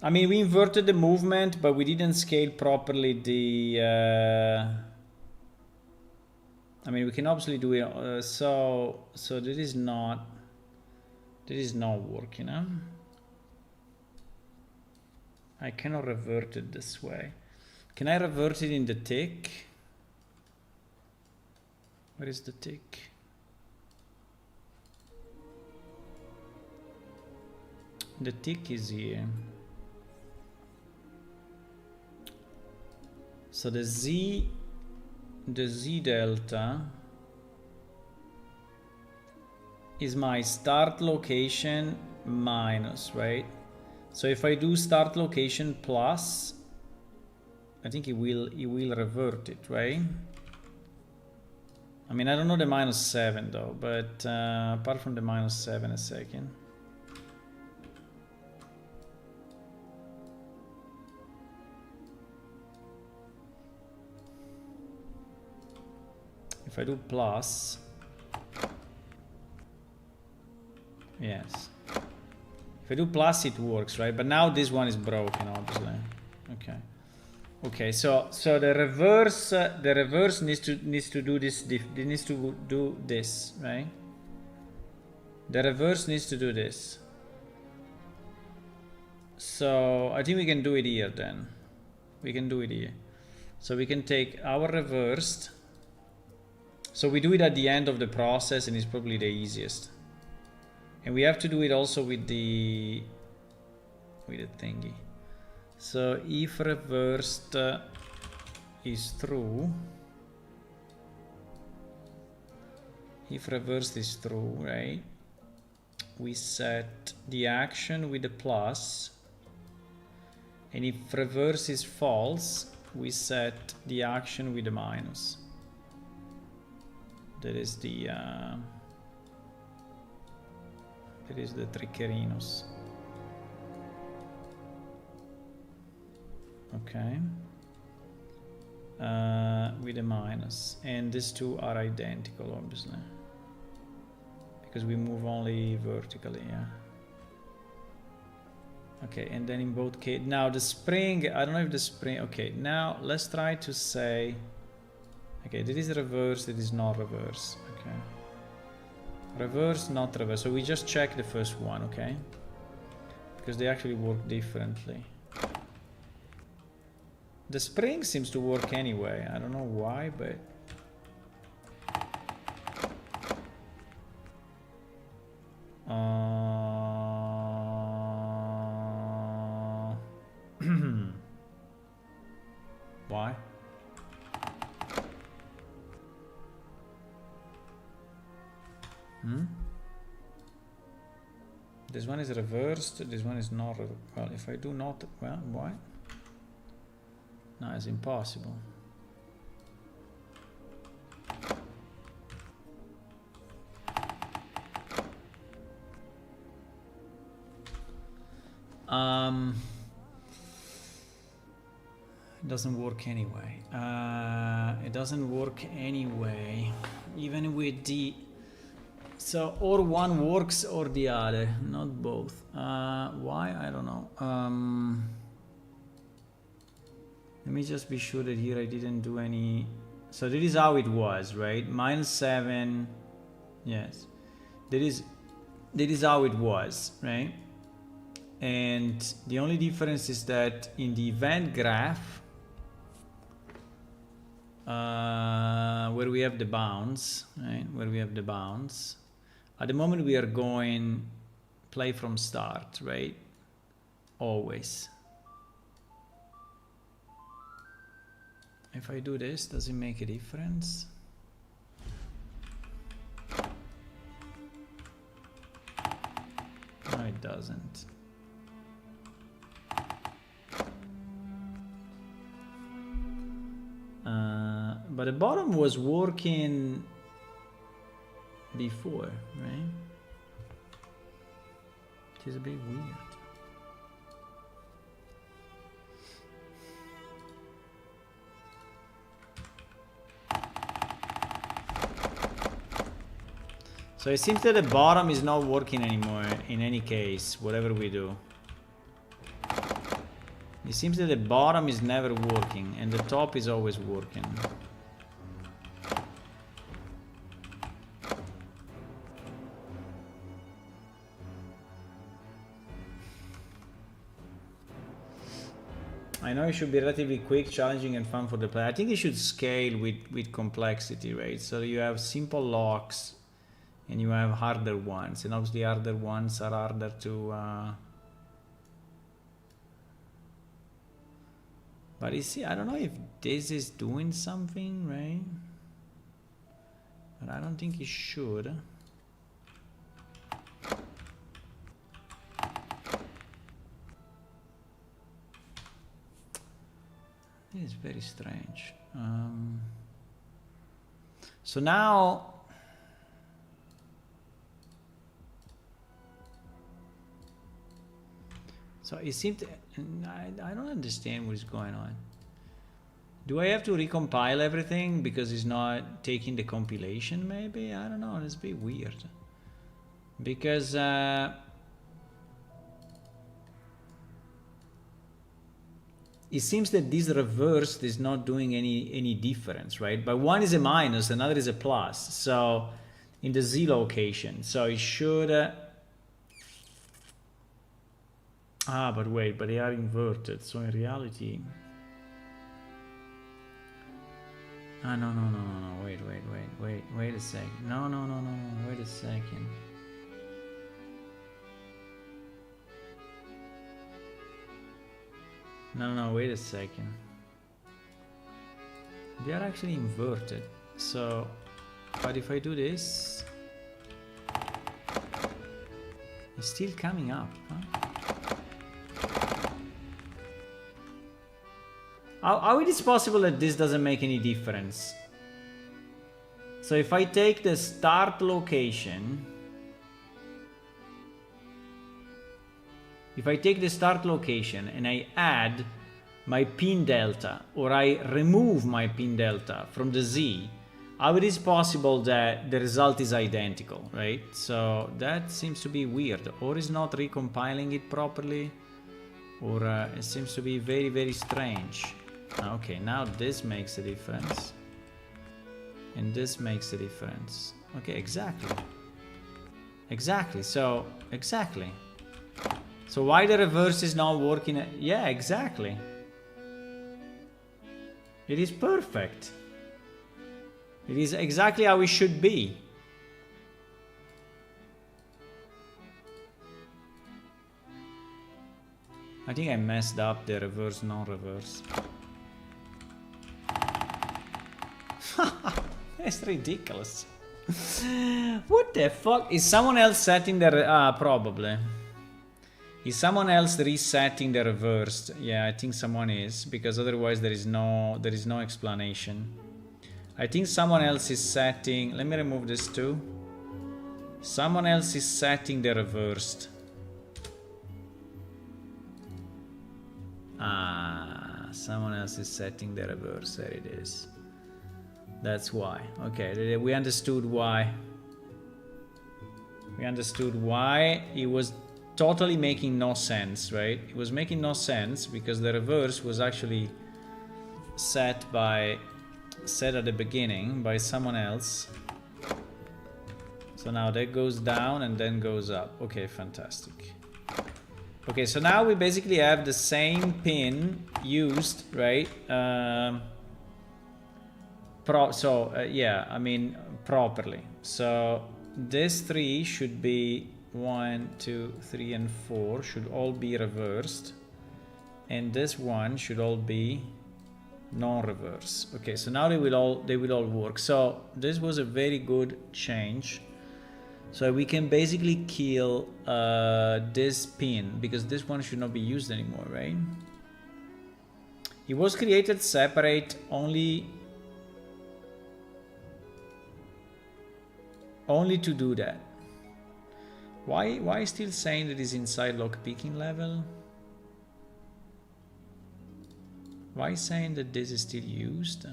I mean, we inverted the movement, but we didn't scale properly the... I mean, we can obviously do it. So this is not working, huh? I cannot revert it this way. Can I revert it in the tick? Where is the tick? The tick is here. So the z delta is my start location minus, right? So if I do start location plus, I think it will revert it, right? I mean, I don't know the -7 though, but apart from the -7, a second. If I do plus, yes. If I do plus, it works, right? But now this one is broken, obviously. Okay. Okay. So the reverse needs to do this. It needs to do this, right? The reverse needs to do this. So I think we can do it here then. We can do it here. So we can take our reversed. So we do it at the end of the process, and it's probably the easiest. And we have to do it also with the thingy. So if reversed is true, right? We set the action with the plus, and if reverse is false, we set the action with the minus. That is the trickerinos. Okay. With a minus, and these two are identical, obviously, because we move only vertically. Yeah. Okay, and then in both cases, now the spring, I don't know if the spring. Okay, now let's try to say. Okay, this is reverse, it is not reverse. Okay. Reverse, not reverse. So we just check the first one, okay? Because they actually work differently. The spring seems to work anyway. I don't know why, but... Why? This one is reversed, this one is not. Well, if I do not, well, why? No, it's impossible. It doesn't work anyway. It doesn't work anyway, even with the. So, or one works or the other, not both. Why? I don't know. Let me just be sure that here I didn't do any. So this is how it was, right? -7. Yes. That is how it was, right? And the only difference is that in the event graph, where we have the bounds, right? Where we have the bounds. At the moment we are going play from start, right? Always. If I do this, does it make a difference? No, it doesn't. But the bottom was working before, right? It is a bit weird. So it seems that the bottom is not working anymore in any case, whatever we do. It seems that the bottom is never working and the top is always working. I know it should be relatively quick, challenging, and fun for the player. I think it should scale with complexity, right? So you have simple locks, and you have harder ones, and obviously harder ones are harder to. But you see, I don't know if this is doing something, right? But I don't think it should. It is very strange. So now, so it seems I don't understand what is going on. Do I have to recompile everything because it's not taking the compilation? Maybe, I don't know. It's a bit weird because. It seems that this reversed is not doing any difference, right? But one is a minus, another is a plus. So in the Z location, so it should. But wait, but they are inverted. So in reality, no. Wait a second. No. Wait a second. No, wait a second. They are actually inverted. So, but if I do this, it's still coming up, huh? How it is possible that this doesn't make any difference? So if I take the start location, if I take the start location and I add my pin delta, or I remove my pin delta from the Z, how it is possible that the result is identical, right? So that seems to be weird, or is not recompiling it properly, or it seems to be very, very strange. Okay, now this makes a difference, and this makes a difference. Okay, exactly. So why the reverse is not working? Yeah, exactly. It is perfect. It is exactly how it should be. I think I messed up the reverse, non-reverse. That's ridiculous. What the fuck? Is someone else setting the... probably. Is someone else resetting the reversed? Yeah, I think someone is, because otherwise there is no explanation. I think someone else is setting. Let me remove this too. Someone else is setting the reversed. Someone else is setting the reverse. There it is. That's why. Okay, we understood why. We understood why it was totally making no sense, right? It was making no sense because the reverse was actually set at the beginning by someone else. So now that goes down and then goes up. Okay, fantastic. Okay, so now we basically have the same pin used, right? Yeah, I mean properly. So this 3 should be 1, 2, 3, and 4 should all be reversed, and this one should all be non-reverse. Okay, so now they will all work. So this was a very good change. So we can basically kill this pin because this one should not be used anymore, right? It was created separate only to do that. Why still saying that it's inside lockpicking level? Why saying that this is still used?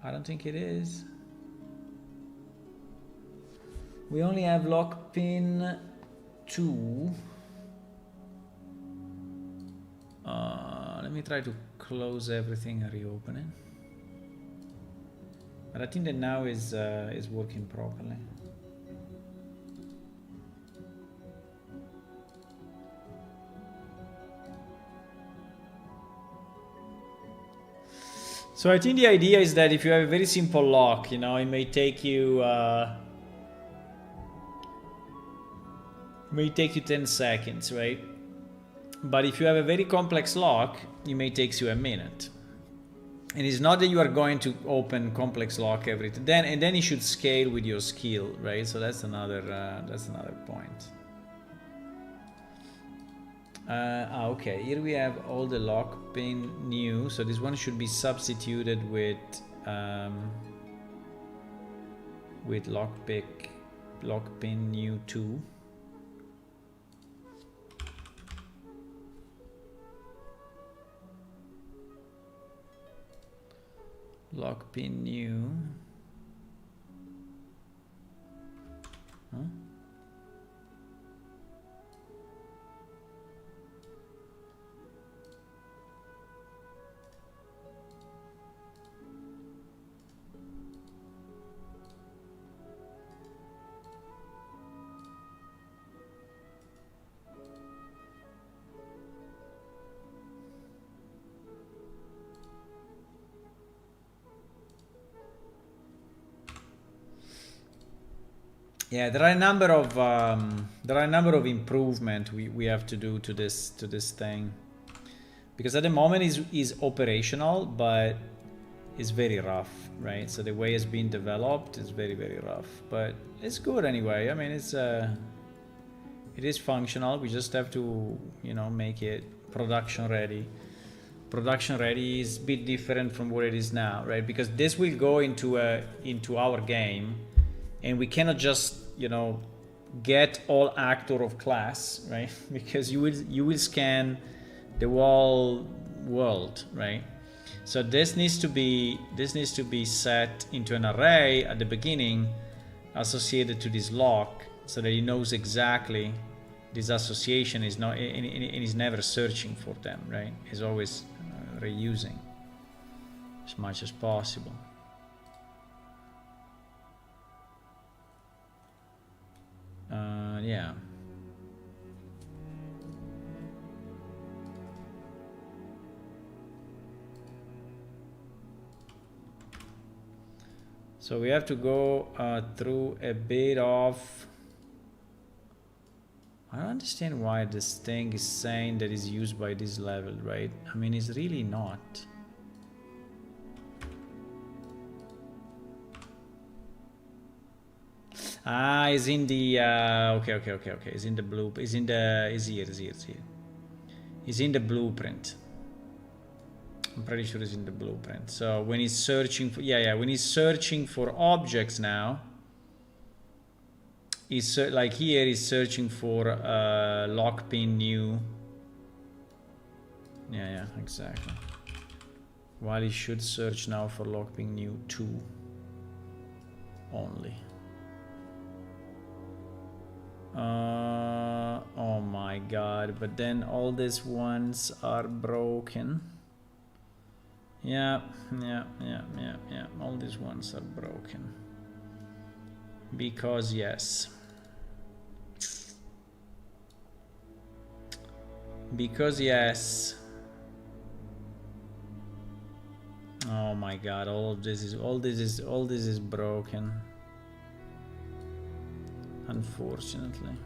I don't think it is. We only have lock pin 2. Let me try to close everything and reopen it. But I think that now is working properly. So I think the idea is that if you have a very simple lock, you know, it may take you 10 seconds, right? But if you have a very complex lock, it may take you a minute. And it's not that you are going to open complex lock every time. Then you should scale with your skill, right? So that's another point. Okay, here we have all the lock pin new. So this one should be substituted with lock pin new 2. Lock pin new. Huh? Yeah, there are a number of improvements we have to do to this thing, because at the moment is operational, but it's very rough, right? So the way it's been developed is very, very rough, but it's good anyway. I mean, it is functional. We just have to, you know, make it production ready. Production ready is a bit different from what it is now, right? Because this will go into our game, and we cannot just, you know, get all actor of class, right? Because you will scan the whole world, right? So this needs to be set into an array at the beginning, associated to this lock, so that it knows exactly this association is not, and is never searching for them, right? It's always reusing as much as possible. Yeah. So we have to go through a bit of... I don't understand why this thing is saying that is used by this level, right? I mean, it's really not. Ah, it's in the okay. It's in the blue. It's here. It's in the blueprint. I'm pretty sure it's in the blueprint. So when he's searching for, when he's searching for objects now, he's like here he's searching for lock pin new. Yeah, exactly. While he should search now for lock pin new 2 only. Oh my god, but then all these ones are broken. Yeah, all these ones are broken. Because yes. Oh my god, all this is broken. Unfortunately.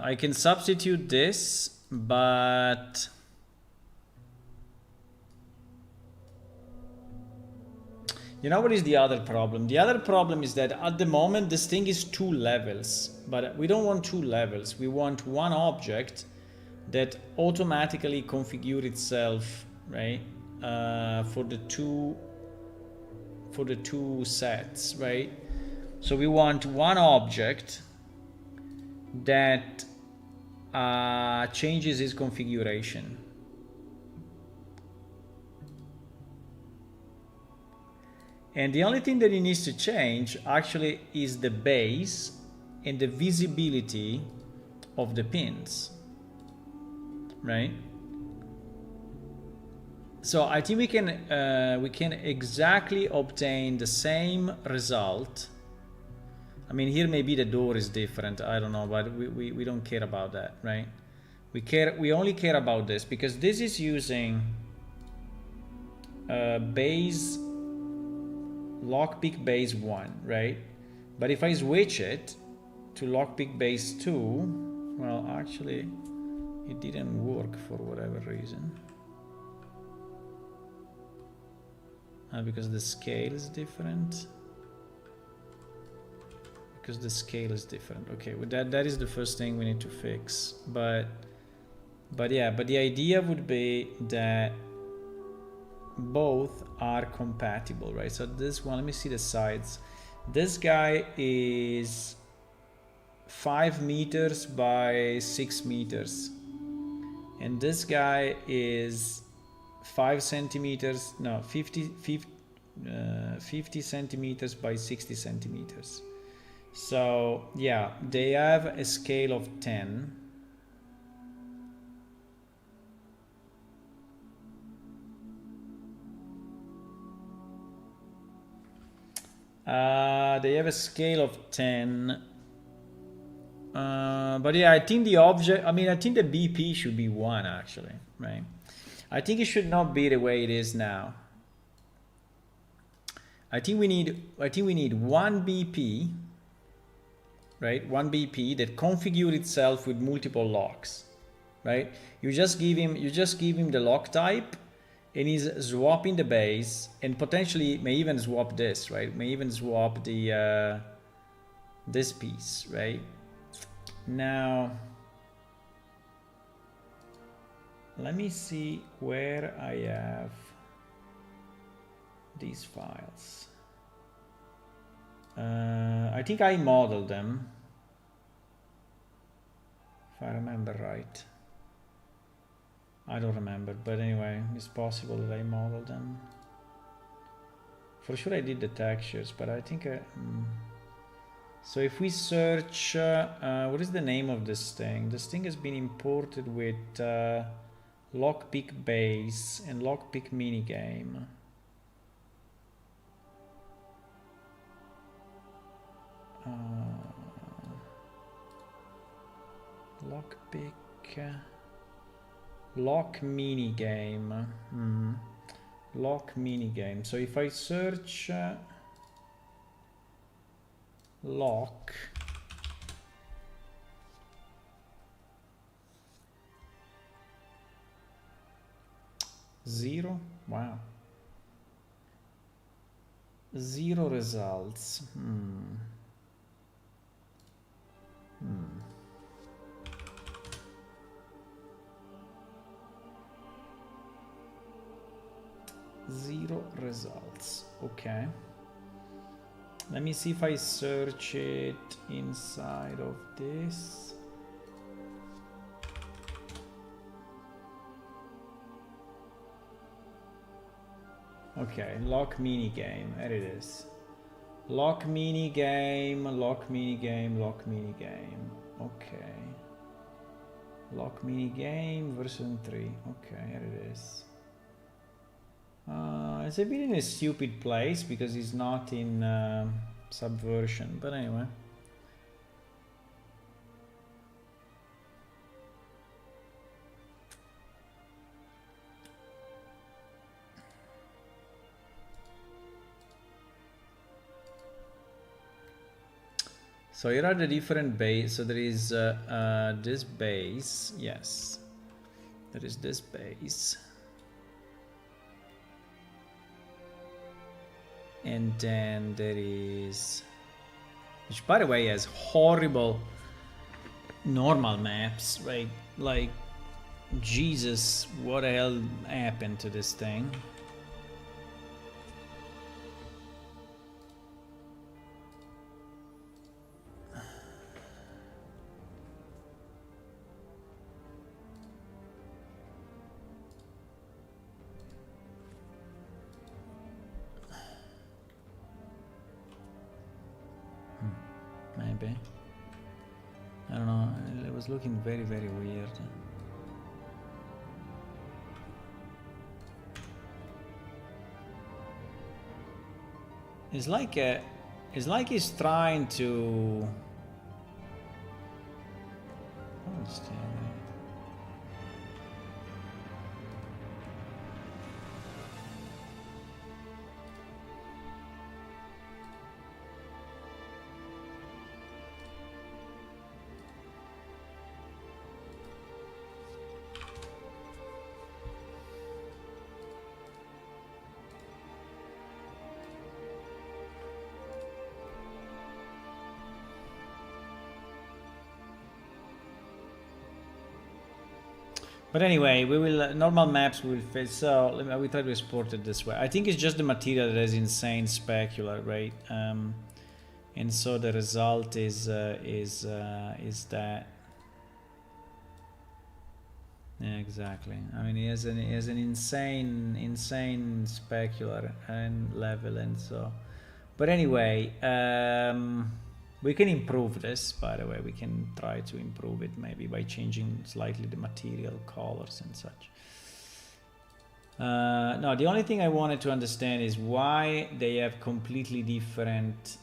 I can substitute this, but you know what is the other problem? The other problem is that at the moment this thing is 2 levels, but we don't want 2 levels. We want one object that automatically configure itself, right? For the two sets, right? So we want one object that changes its configuration. And the only thing that it needs to change actually is the base and the visibility of the pins, right? So I think we can exactly obtain the same result. I mean, here maybe the door is different, I don't know, but we don't care about that, right? We only care about this because this is using base lockpick base 1, right? But if I switch it to lockpick base 2, well, actually it didn't work for whatever reason. Because the scale is different. Because the scale is different. Okay, well that is the first thing we need to fix. But yeah, but the idea would be that both are compatible, right? So this one, let me see the sides. This guy is 5 meters by 6 meters. And this guy is 5 centimeters, no, 50 centimeters by 60 centimeters. So yeah, they have a scale of 10. They have a scale of 10. But yeah, I think the object, I mean, I think the BP should be 1 actually, right? I think it should not be the way it is now. I think we need 1 BP, right? 1 BP that configure itself with multiple locks, right? You just give him the lock type, and he's swapping the base, and potentially may even swap this, right? May even swap the this piece, right? Now let me see where I have these files. I think I modeled them, if I remember right. I don't remember, but anyway, it's possible that I modeled them. For sure I did the textures, but I think so if we search, what is the name of this thing? This thing has been imported with lockpick base and lockpick minigame. Lockpick, lock minigame, lock minigame. So if I search lock, zero, wow, 0 results. Zero results. Okay, let me see if I search it inside of this. Okay, lock minigame, there it is. Lock minigame, lock minigame, lock minigame. Okay. Lock minigame version 3. Okay, here it is. It's a bit in a stupid place because it's not in Subversion, but anyway. So here are the different base. So there is this base, yes. There is this base. And then there is, which by the way has horrible normal maps, right? Like, Jesus, what the hell happened to this thing? Maybe. I don't know, it was looking very, very weird. It's like a, It's like he's trying to... I don't understand. But anyway, we will normal maps will fit. So we try to export it this way. I think it's just the material that is insane specular, right? And so the result is that. Yeah, exactly. I mean, he has an insane specular and level, and so. But anyway, we can improve this, by the way. We can try to improve it maybe by changing slightly the material colors and such. No, the only thing I wanted to understand is why they have completely different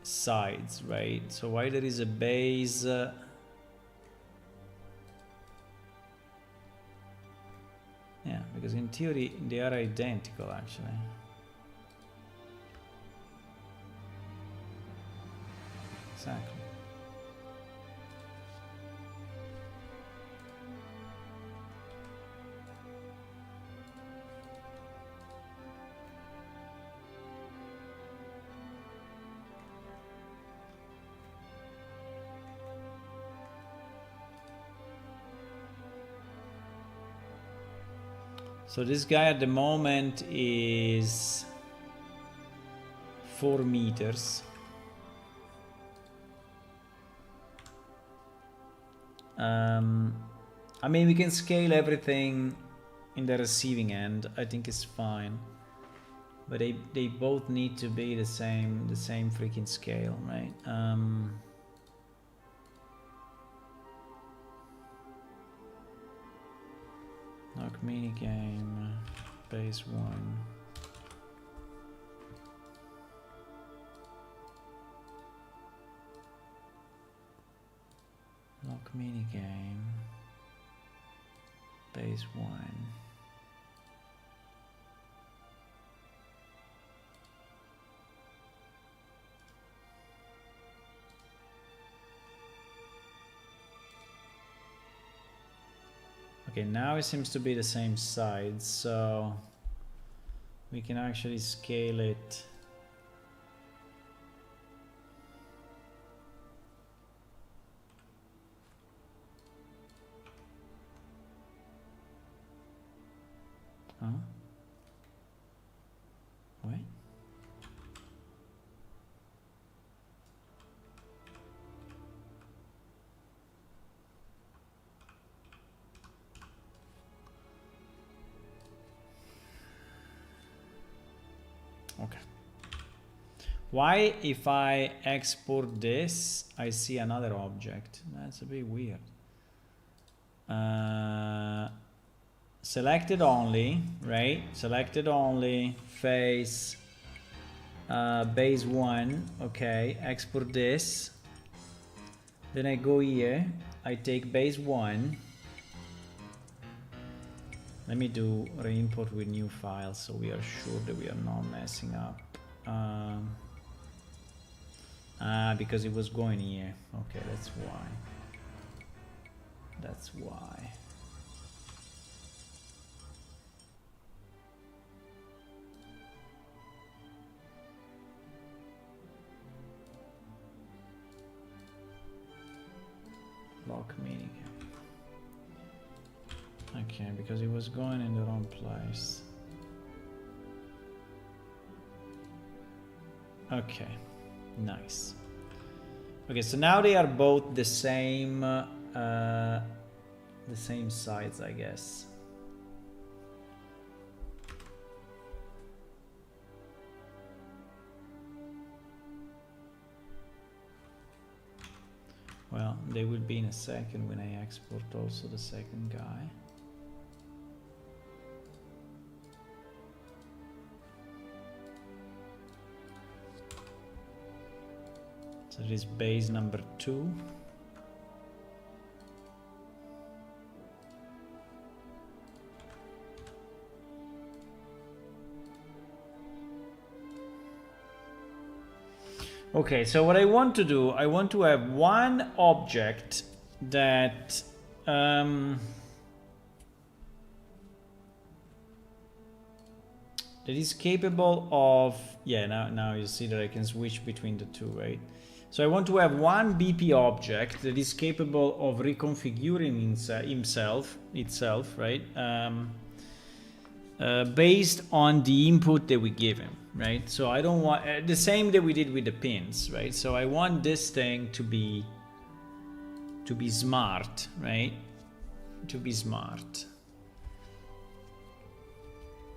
sides, right? So why there is a base... yeah, because in theory they are identical actually. Exactly. So this guy at the moment is 4 meters. I mean, we can scale everything in the receiving end. I think it's fine, but they both need to be the same freaking scale, right? Lock minigame, base 1. Lock minigame, base 1. Okay, now it seems to be the same size, so we can actually scale it. Huh? Wait. Okay. Why, if I export this, I see another object? That's a bit weird. Selected only, right? Selected only, face, base 1, okay, export this. Then I go here, I take base 1. Let me do re-import with new files so we are sure that we are not messing up. Because it was going here. Okay, that's why. That's why. Lock minigame. Okay, because it was going in the wrong place. Okay, nice. Okay, so now they are both the same size, I guess. Well, they will be in a second when I export also the second guy. So this is base number 2. Okay, so what I want to do, I want to have one object that that is capable of, yeah, now you see that I can switch between the two, right? So I want to have one BP object that is capable of reconfiguring itself, right? Based on the input that we give him, right? So I don't want the same that we did with the pins, right? So I want this thing to be smart, right? To be smart.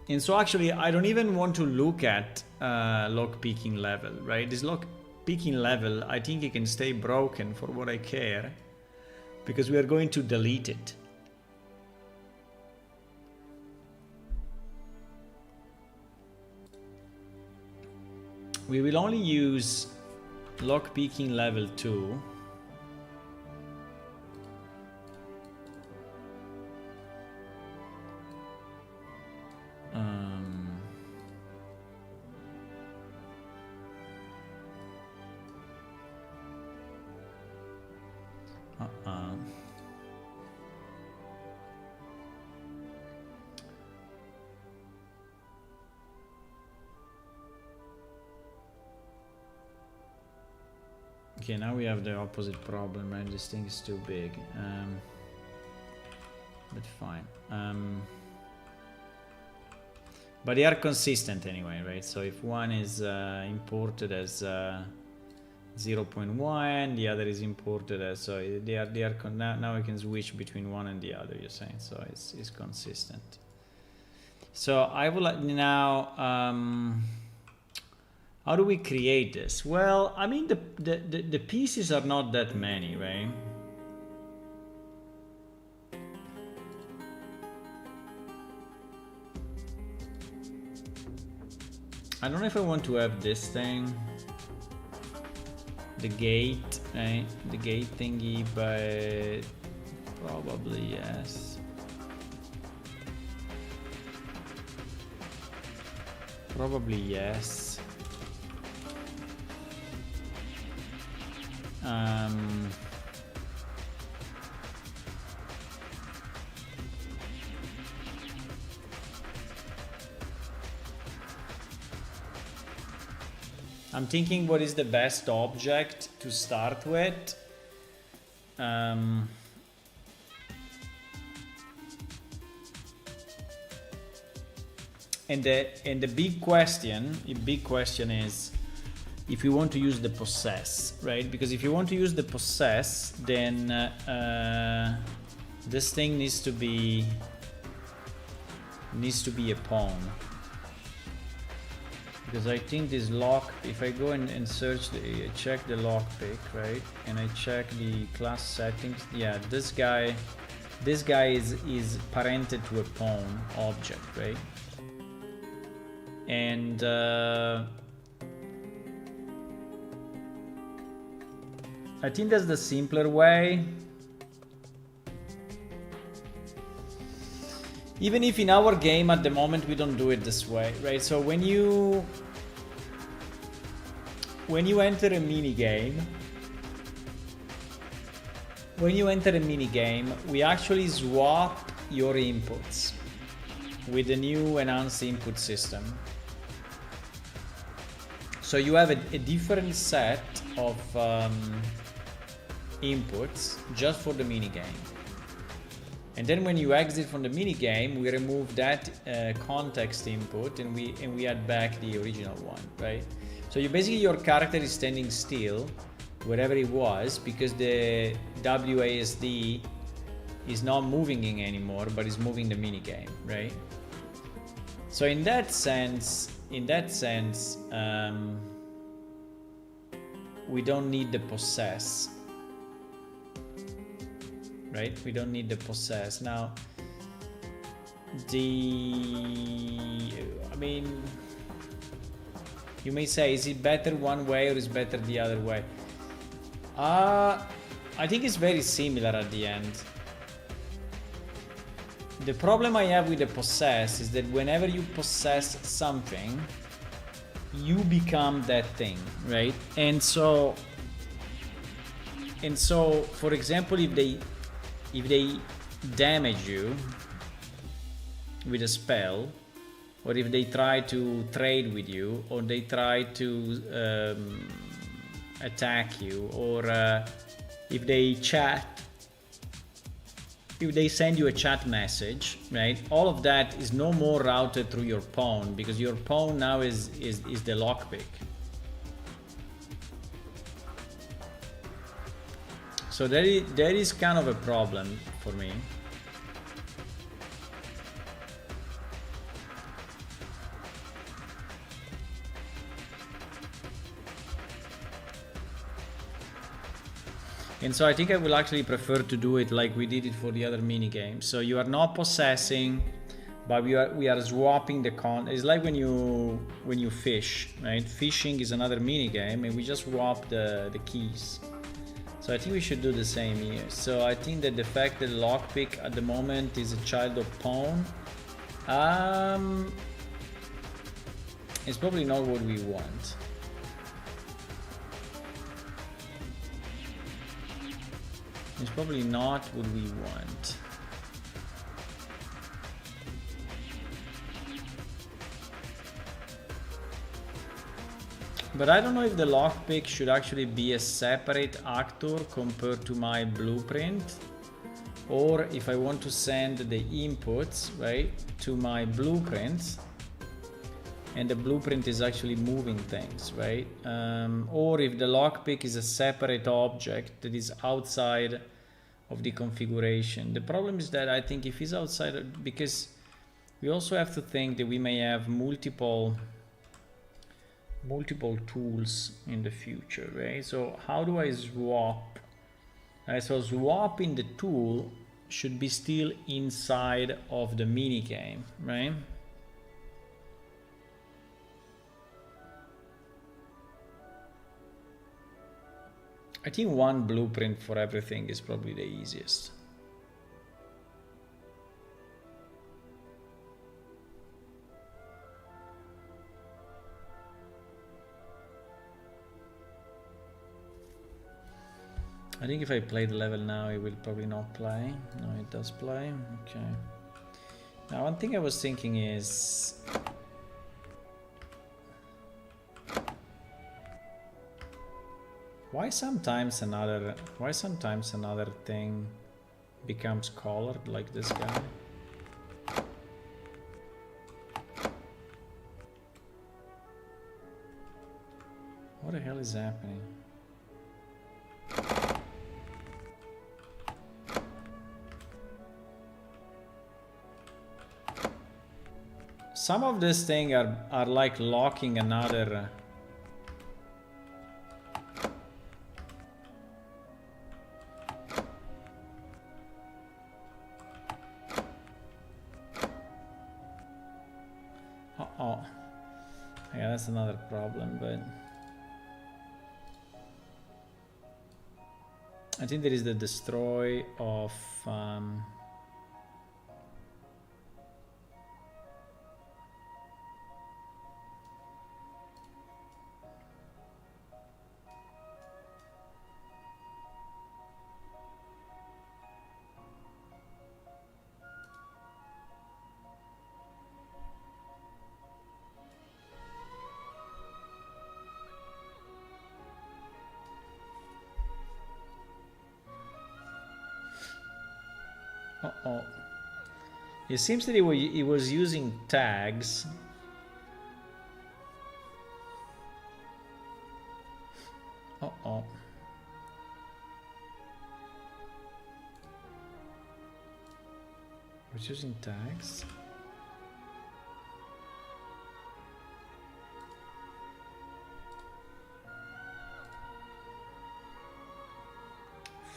And so actually I don't even want to look at lockpicking level, right? This lockpicking level, I think it can stay broken for what I care, because we are going to delete it. We will only use lockpicking level 2 Okay, now we have the opposite problem, right? This thing is too big, but fine. But they are consistent anyway, right? So if one is imported as 0.1, the other is imported as, so they are now I can switch between one and the other, you're saying, so it's consistent. So I will now. How do we create this? Well, I mean, the pieces are not that many, right? I don't know if I want to have this thing, the gate, right? The gate thingy, but probably yes. Probably yes. I'm thinking what is the best object to start with. And the big question is if you want to use the possess, right? Because if you want to use the possess, then this thing needs to be a pawn. Because I think this lock, if I go and search check the lockpick, right? And I check the class settings, yeah, this guy is parented to a pawn object, right? And I think that's the simpler way. Even if in our game at the moment we don't do it this way, right? So when you enter a minigame, we actually swap your inputs with the new enhanced input system. So you have a different set of inputs just for the minigame. And then when you exit from the minigame, we remove that context input and we add back the original one, right? So your character is standing still wherever it was because the WASD is not moving in anymore, but is moving the minigame, right? So in that sense, we don't need the possess. Right? We don't need the possess. Now, I mean, you may say, is it better one way or is better the other way? I think it's very similar at the end. The problem I have with the possess is that whenever you possess something, you become that thing, right? And so for example, if they damage you with a spell, or if they try to trade with you, or they try to attack you, or if they send you a chat message, right? All of that is no more routed through your pawn, because your pawn now is the lockpick. So that is kind of a problem for me. And so I think I will actually prefer to do it like we did it for the other mini game. So you are not possessing, but we are swapping the con. It's like when you fish, right? Fishing is another mini game, and we just swap the keys. So I think we should do the same here. So I think that the fact that lockpick at the moment is a child of pawn, it's probably not what we want. It's probably not what we want. But I don't know if the lockpick should actually be a separate actor compared to my blueprint, or if I want to send the inputs, right, to my blueprint, and the blueprint is actually moving things, right? Or if the lockpick is a separate object that is outside of the configuration. The problem is that I think if it's outside, because we also have to think that we may have multiple tools in the future, right? So how do I swap? So swapping the tool should be still inside of the mini game, right? I think one blueprint for everything is probably the easiest. I think if I play the level now, it will probably not play. No, it does play. Okay. Now, one thing I was thinking is, why sometimes another thing becomes colored, like this guy? What the hell is happening? Some of these things are like locking another. Yeah, that's another problem, but I think there is the destroy of it seems that he was using tags. Was using tags.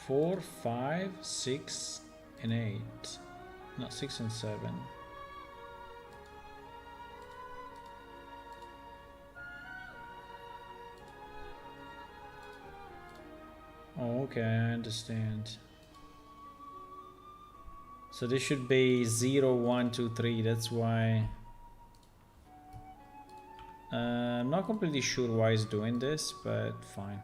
Four, 5, 6, and 8. Not 6 and 7. Oh, okay, I understand. So this should be 0, 1, 2, 3. That's why. I'm not completely sure why it's doing this, but fine.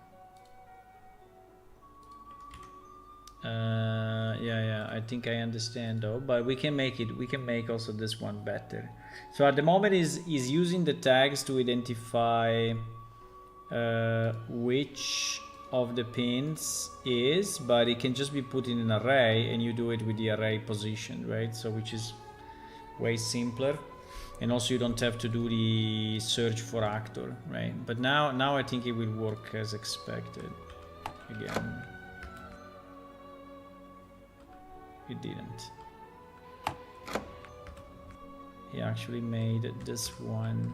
Yeah, I think I understand though, but we can make it, we can make also this one better. So at the moment is using the tags to identify which of the pins is, but it can just be put in an array and you do it with the array position, right? So which is way simpler, and also you don't have to do the search for actor, right? But now I think it will work as expected again. It didn't. He actually made this one.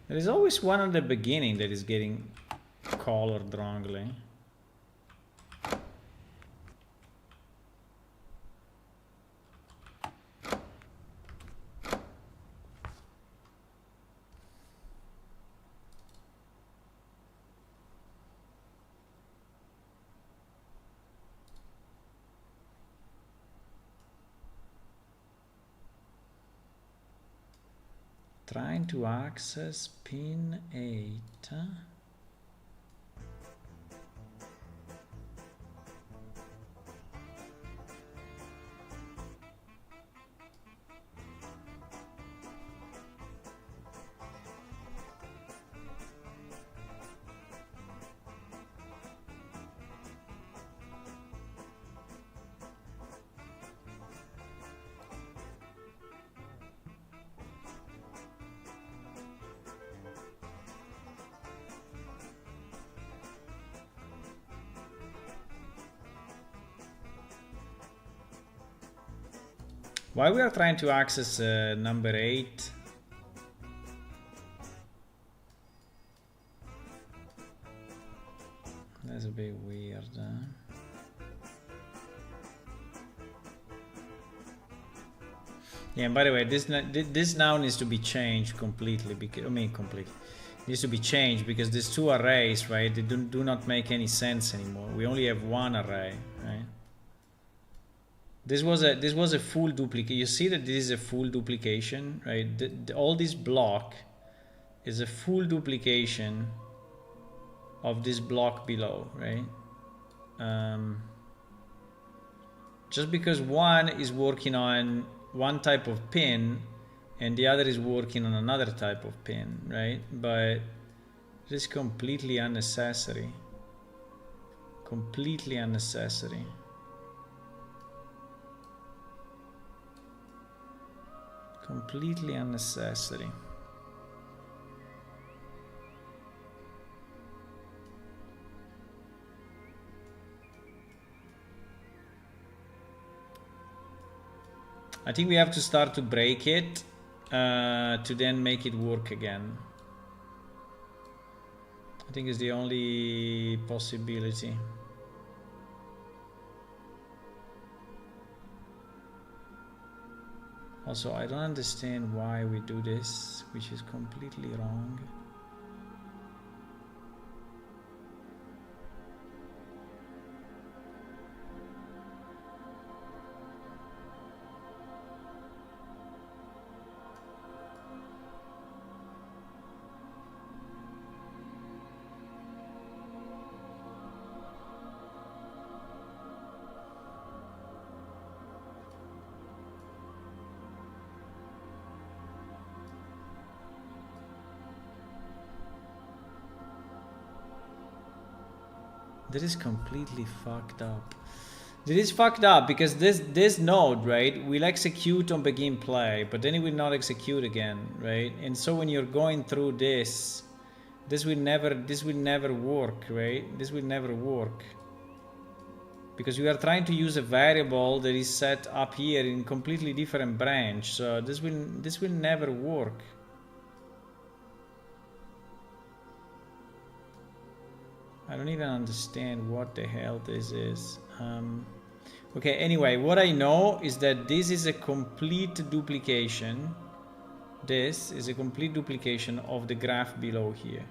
There is always one at the beginning that is getting colored wrongly. Trying to access pin 8. While we are trying to access number 8, that's a bit weird. Yeah, and by the way, this now needs to be changed completely, because completely needs to be changed because these two arrays, right? They do not make any sense anymore. We only have one array, right? This was a full duplicate. You see that this is a full duplication, right? All this block is a full duplication of this block below, right? Just because one is working on one type of pin and the other is working on another type of pin, right? But it is completely unnecessary. Completely unnecessary. Completely unnecessary. I think we have to start to break it to then make it work again. I think it's the only possibility. Also, I don't understand why we do this, which is completely wrong. That is completely fucked up. This is fucked up because this node, right, will execute on begin play, but then it will not execute again, right? And so when you're going through this will never work, right? This will never work. Because we are trying to use a variable that is set up here in completely different branch, so this will never work. I don't even understand what the hell this is. Okay, anyway, what I know is that this is a complete duplication. This is a complete duplication of the graph below here,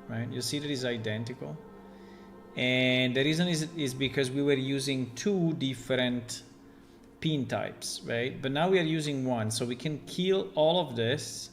right? You see that it's identical. And the reason is because we were using two different pin types, right? But now we are using one, so we can kill all of this.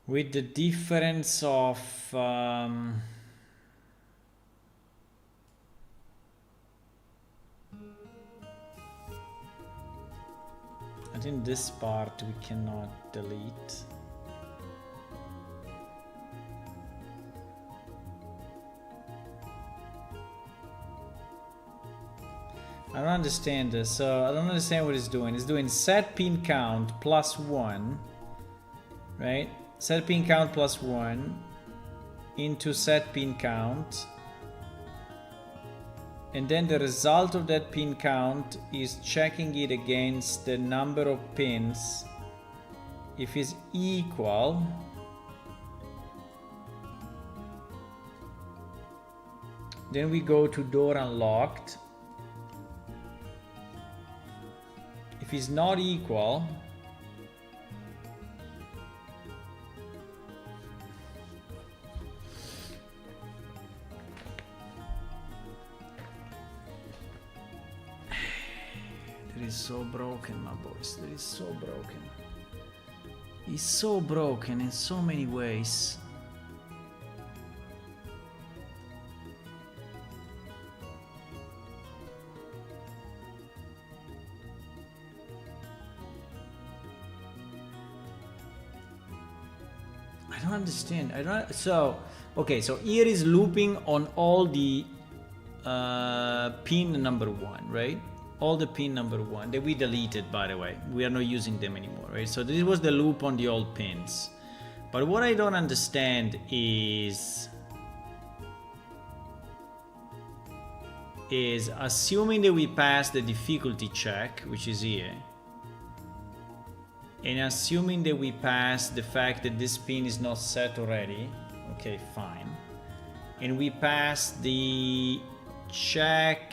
With the difference of I think this part we cannot delete. I don't understand this, so I don't understand what it's doing. It's doing set pin count plus 1, right? Set pin count plus 1 into set pin count, and then the result of that pin count is checking it against the number of pins. If it's equal, then we go to door unlocked. If it's not equal, that is so broken, my boys. That is so broken. It's so broken in so many ways. I don't understand. I don't. So, okay. So here is looping on all the pin number 1, right? All the pin number 1 that we deleted, by the way. We are not using them anymore, right? So this was the loop on the old pins. But what I don't understand is assuming that we pass the difficulty check, which is here, and assuming that we pass the fact that this pin is not set already, okay, fine, and we pass the check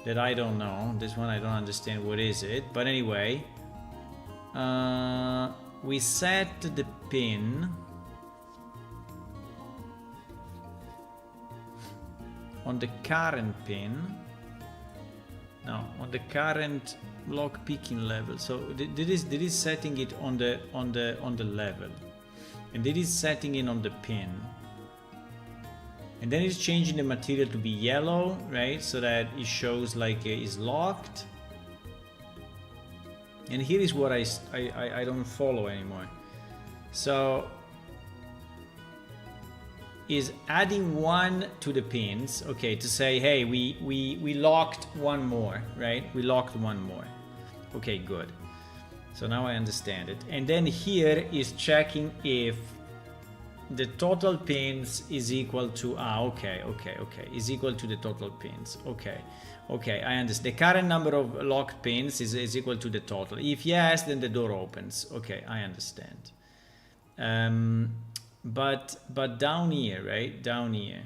that I don't know, this one I don't understand what is it, but anyway, we set the pin on the current pin, no, on the current lockpicking level. So this is setting it on the level, and this is setting it on the pin, and then it's changing the material to be yellow, right? So that it shows like it's locked. And here is what I don't follow anymore. So is adding 1 to the pins, okay, to say, hey, we locked one more, right? We locked one more. Okay, good. So now I understand it. And then here is checking if the total pins is equal to, okay, is equal to the total pins. Okay, I understand. The current number of locked pins is equal to the total. If yes, then the door opens. Okay, I understand. But down here, right? Down here,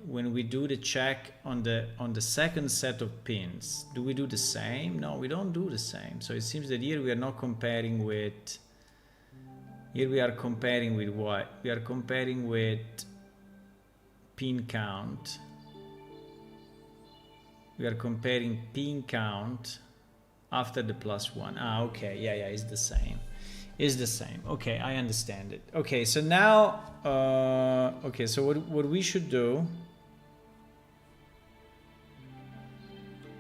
when we do the check on the second set of pins, do we do the same? No, we don't do the same. So it seems that here we are not comparing with. Here we are comparing with what? We are comparing with pin count. We are comparing pin count after the +1. Okay, yeah, it's the same. It's the same. Okay, I understand it. Okay, so now, okay, so what we should do,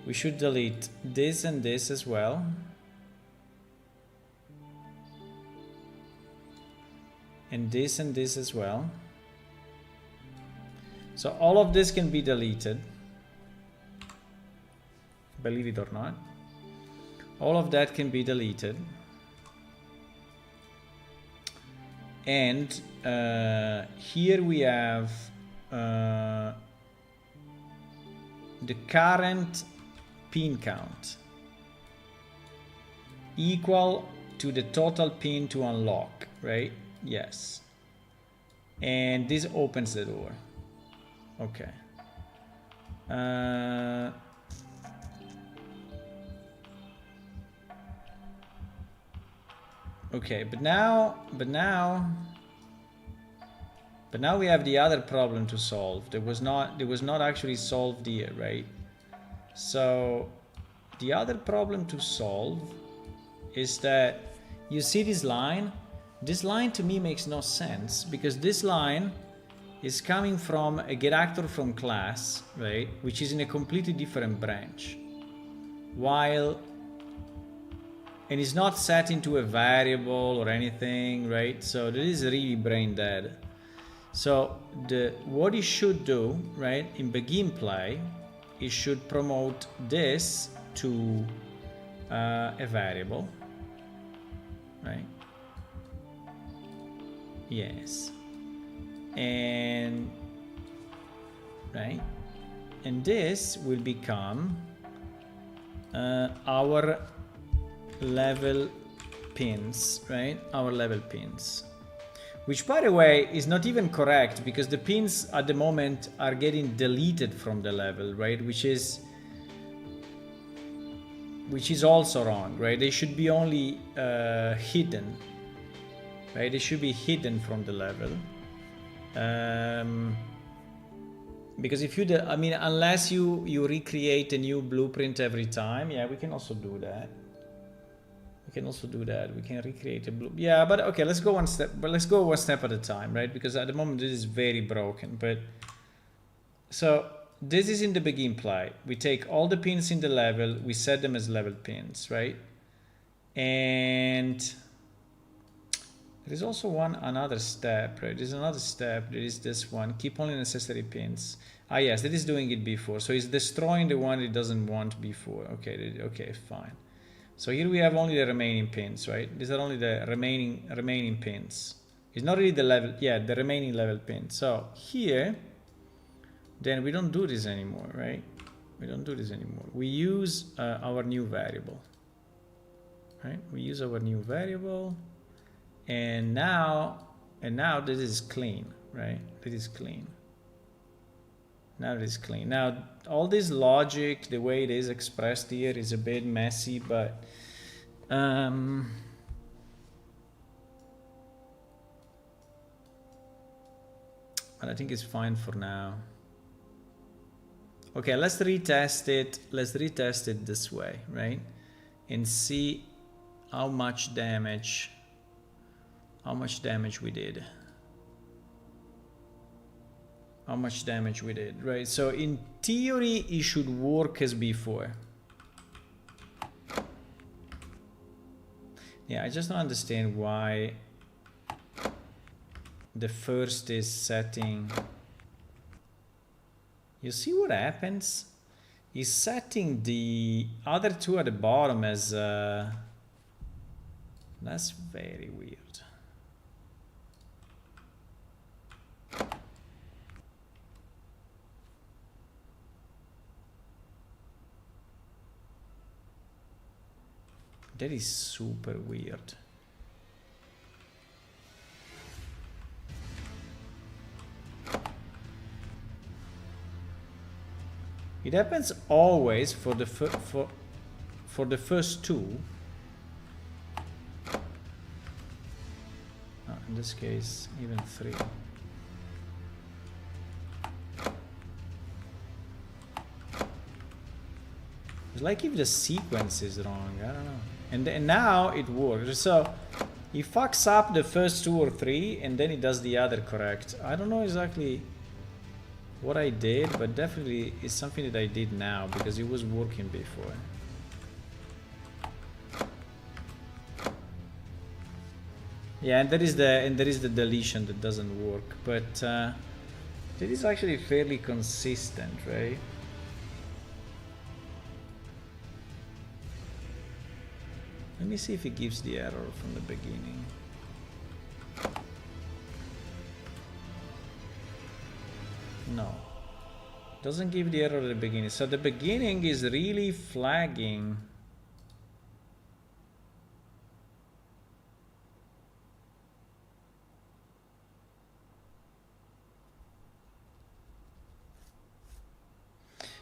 we should delete this and this as well. And this as well. So all of this can be deleted, believe it or not. all of that can be deleted. And here we have the current pin count equal to the total pin to unlock, right? Yes. And this opens the door. Okay. Okay, but now we have the other problem to solve. There was not actually solved here, right? So the other problem to solve is that you see this line. This line to me makes no sense, because this line is coming from a getActor from class, right? Which is in a completely different branch. And it's not set into a variable or anything, right? So this is really brain dead. So what it should do, right, in begin play, it should promote this to a variable, right? Yes. And right, and this will become our level pins, right? Our level pins, which by the way is not even correct, because the pins at the moment are getting deleted from the level, right? Which is also wrong, right? They should be only hidden, right? They should be hidden from the level. Because if you I mean, unless you recreate a new blueprint every time. Yeah, we can also do that. We can recreate a blue. Yeah, but okay, let's go one step. But let's go one step at a time, right? Because at the moment this is very broken. But so this is in the begin play. We take all the pins in the level, we set them as level pins, right? And there is also another step, right? There's another step. There is this one. Keep only necessary pins. Ah, yes, that is doing it before. So it's destroying the one it doesn't want before. Okay, okay, fine. So here we have only the remaining pins, right? These are only the remaining pins. It's not really the level, yeah, the remaining level pins. So here, then we don't do this anymore, right? We don't do this anymore. We use our new variable, right? We use our new variable, and now this is clean, right? This is clean. Now it is clean. Now all this logic, the way it is expressed here, is a bit messy, but I think it's fine for now. Okay, let's retest it. Let's retest it this way, right? And see how much damage we did. How much damage we did, right? So in theory, it should work as before. Yeah, I just don't understand why the first is setting. You see what happens? He's setting the other two at the bottom as that's very weird. That is super weird. It happens always for the first two. In this case, even three. It's like if the sequence is wrong. I don't know. And now it works. So he fucks up the first two or three, and then he does the other correct. I don't know exactly what I did, but definitely it's something that I did now because it was working before. Yeah, and there is the deletion that doesn't work, but it is actually fairly consistent, right? Let me see if it gives the error from the beginning. No. Doesn't give the error at the beginning. So the beginning is really flagging.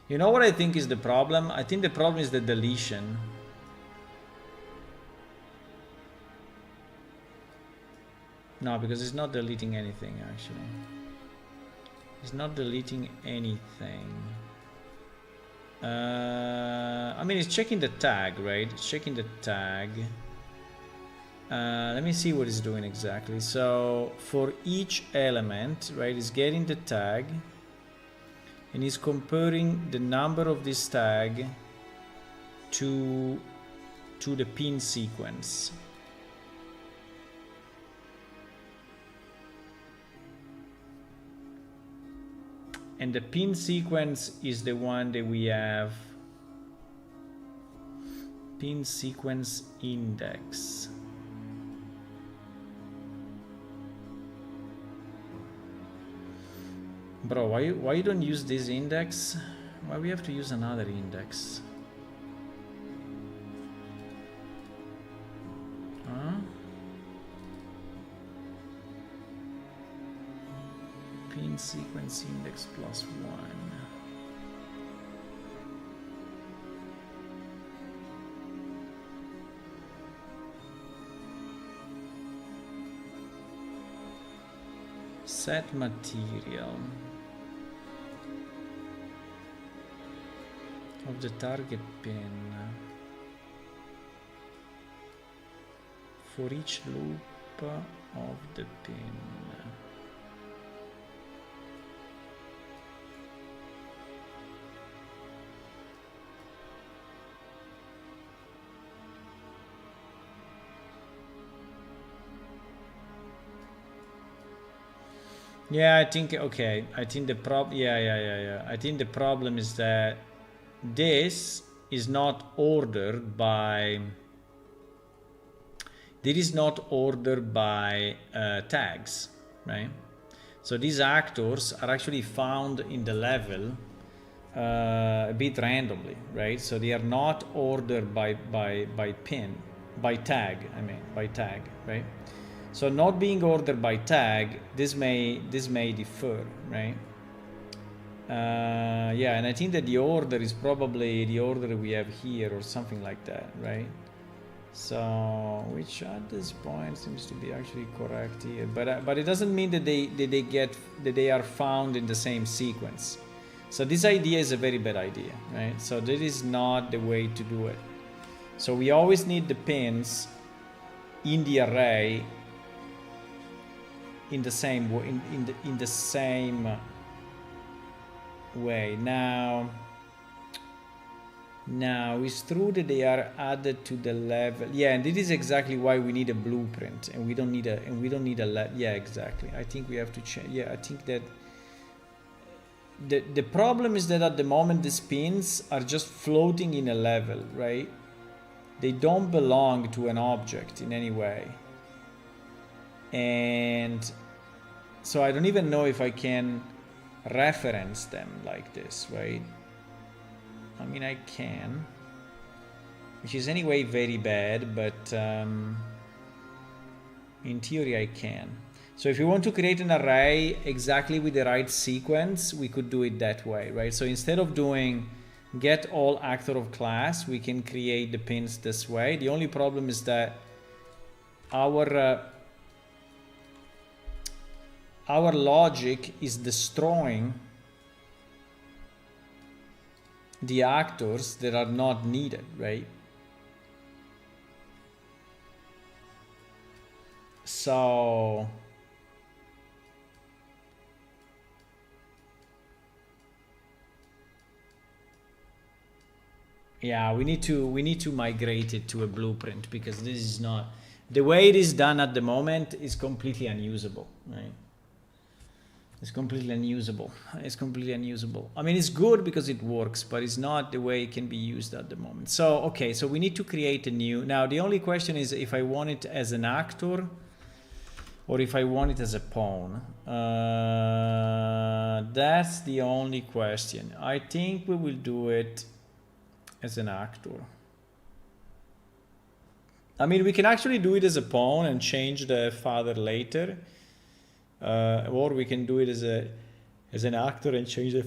You know what I think is the problem? I think the problem is the deletion. No, because it's not deleting anything actually. It's not deleting anything. I mean, it's checking the tag, right? It's checking the tag. Let me see what it's doing exactly. So for each element, right, it's getting the tag and it's comparing the number of this tag to the pin sequence. And the pin sequence is the one that we have. Pin sequence index. Bro, why you don't use this index? Why we have to use another index? Huh? Pin sequence index +1. Set material of the target pin for each loop of the pin. Yeah, I think, okay, I think the problem, yeah. I think the problem is that this is not ordered by, tags, right? So these actors are actually found in the level a bit randomly, right? So they are not ordered by tag, right? So not being ordered by tag, this may differ, right? Yeah, and I think that the order is probably the order we have here or something like that, right? So, which at this point seems to be actually correct here, but it doesn't mean that they are found in the same sequence. So this idea is a very bad idea, right? So that is not the way to do it. So we always need the pins in the array in the same way, in the same way. Now it's true that they are added to the level. Yeah, and this is exactly why we need a blueprint, and we don't need a yeah, exactly. I think we have to change. Yeah, I think that the problem is that at the moment these pins are just floating in a level, right? They don't belong to an object in any way. And so I don't even know if I can reference them like this, right? I mean, I can, which is anyway very bad, but in theory I can. So if you want to create an array exactly with the right sequence, we could do it that way, right? So instead of doing get all actor of class, we can create the pins this way. The only problem is that our logic is destroying the actors that are not needed, right? So yeah, we need to migrate it to a blueprint, because this is not the way it is done at the moment is completely unusable, right? It's completely unusable. It's completely unusable. I mean, it's good because it works, but it's not the way it can be used at the moment. So, okay, so we need to create a new. Now, the only question is if I want it as an actor or if I want it as a pawn. That's the only question. I think we will do it as an actor. I mean, we can actually do it as a pawn and change the father later. Or we can do it as an actor and change the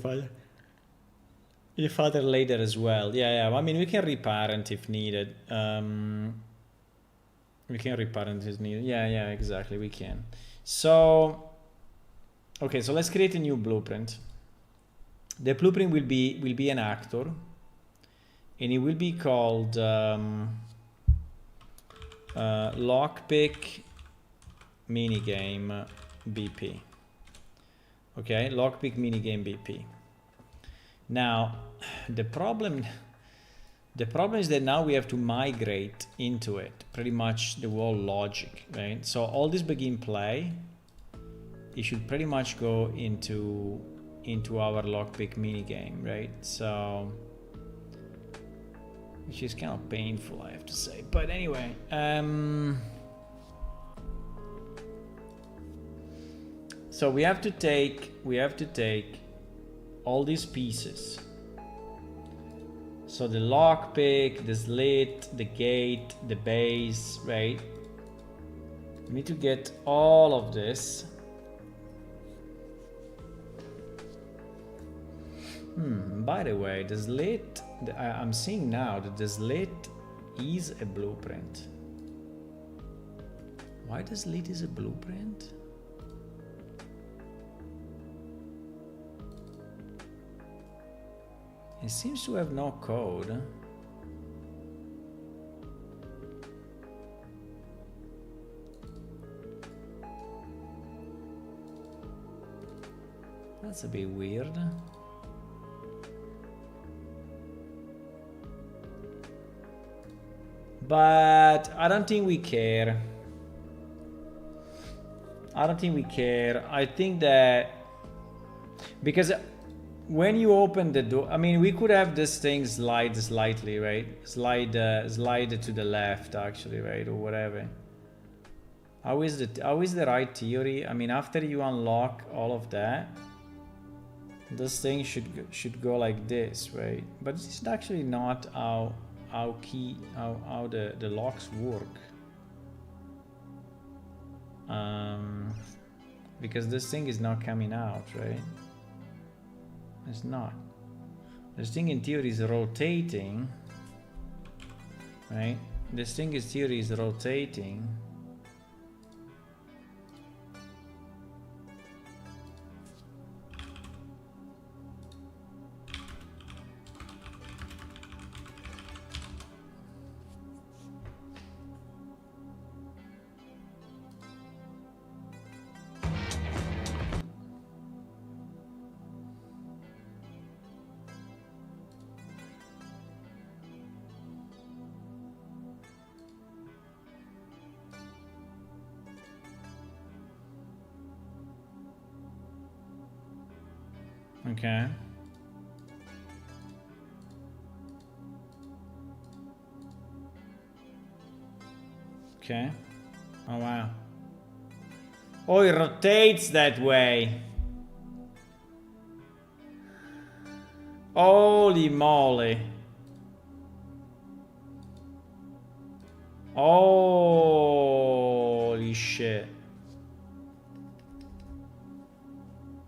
father later as well. Yeah. I mean, we can reparent if needed. We can reparent if needed. Yeah, exactly. We can. So, okay. So let's create a new blueprint. The blueprint will be an actor, and it will be called Lockpick minigame BP. Okay, Lockpick minigame BP. Now, the problem is that now we have to migrate into it pretty much the whole logic, right? So all this begin play, it should pretty much go into our Lockpick minigame, right? So, which is kind of painful, I have to say. But anyway, so we have to take all these pieces. So the lockpick, the slit, the gate, the base, right? We need to get all of this. By the way, the slit, I'm seeing now that the slit is a blueprint. Why the slit is a blueprint? It seems to have no code. That's a bit weird. But I don't think we care. I think that because when you open the door, I mean, we could have this thing slide slightly, right? Slide to the left, actually, right, or whatever. How is the right theory? I mean, after you unlock all of that, this thing should go like this, right? But it's actually not how the locks work. Because this thing is not coming out, right? It's not. This thing in theory is rotating, right? This thing in theory is rotating. Okay. Okay. Oh wow. Oh, it rotates that way. Holy moly. Holy shit.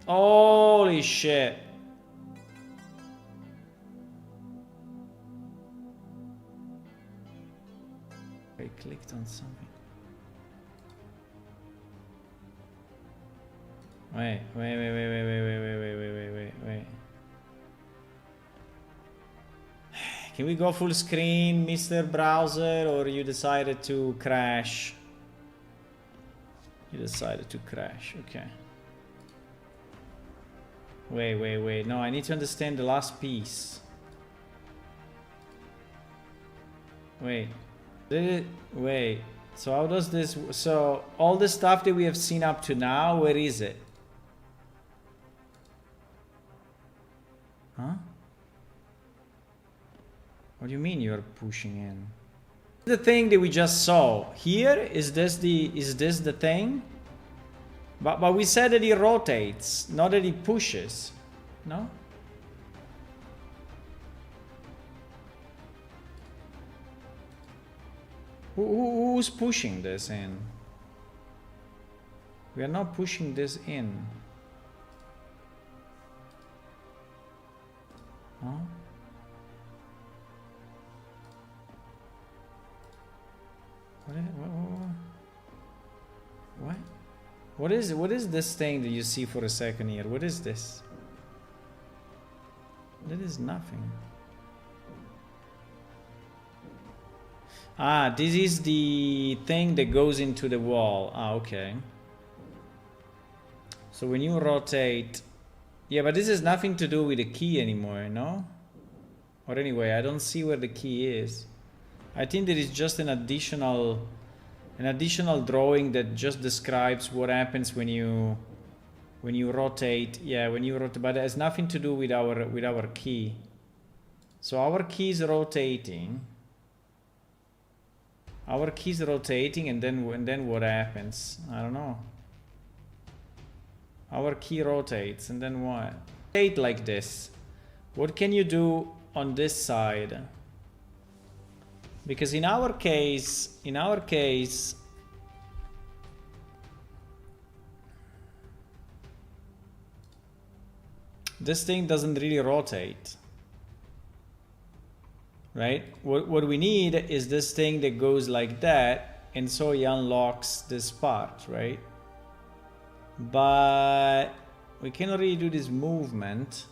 Holy shit. I clicked on something. Wait. Can we go full screen, Mr. Browser, or you decided to crash? You decided to crash, okay. Wait. No, I need to understand the last piece. Wait. Wait. So how does this... So all the stuff that we have seen up to now, where is it? Huh? What do you mean you're pushing in? The thing that we just saw here, is this the thing? But we said that it rotates, not that it pushes. No? Who's pushing this in? We are not pushing this in. Huh? What? What is this thing that you see for a second here? What is this? That is nothing. Ah, this is the thing that goes into the wall. Ah, okay. So when you rotate... Yeah, but this has nothing to do with the key anymore, no? Or anyway, I don't see where the key is. I think there is just an additional drawing that just describes what happens when you rotate. Yeah, when you rotate, but it has nothing to do with our key. So our key is rotating. Our key is rotating, and then what happens? I don't know. Our key rotates, and then what? Rotate like this. What can you do on this side? Because in our case, this thing doesn't really rotate, right? What we need is this thing that goes like that, and so he unlocks this part, right? But we cannot really do this movement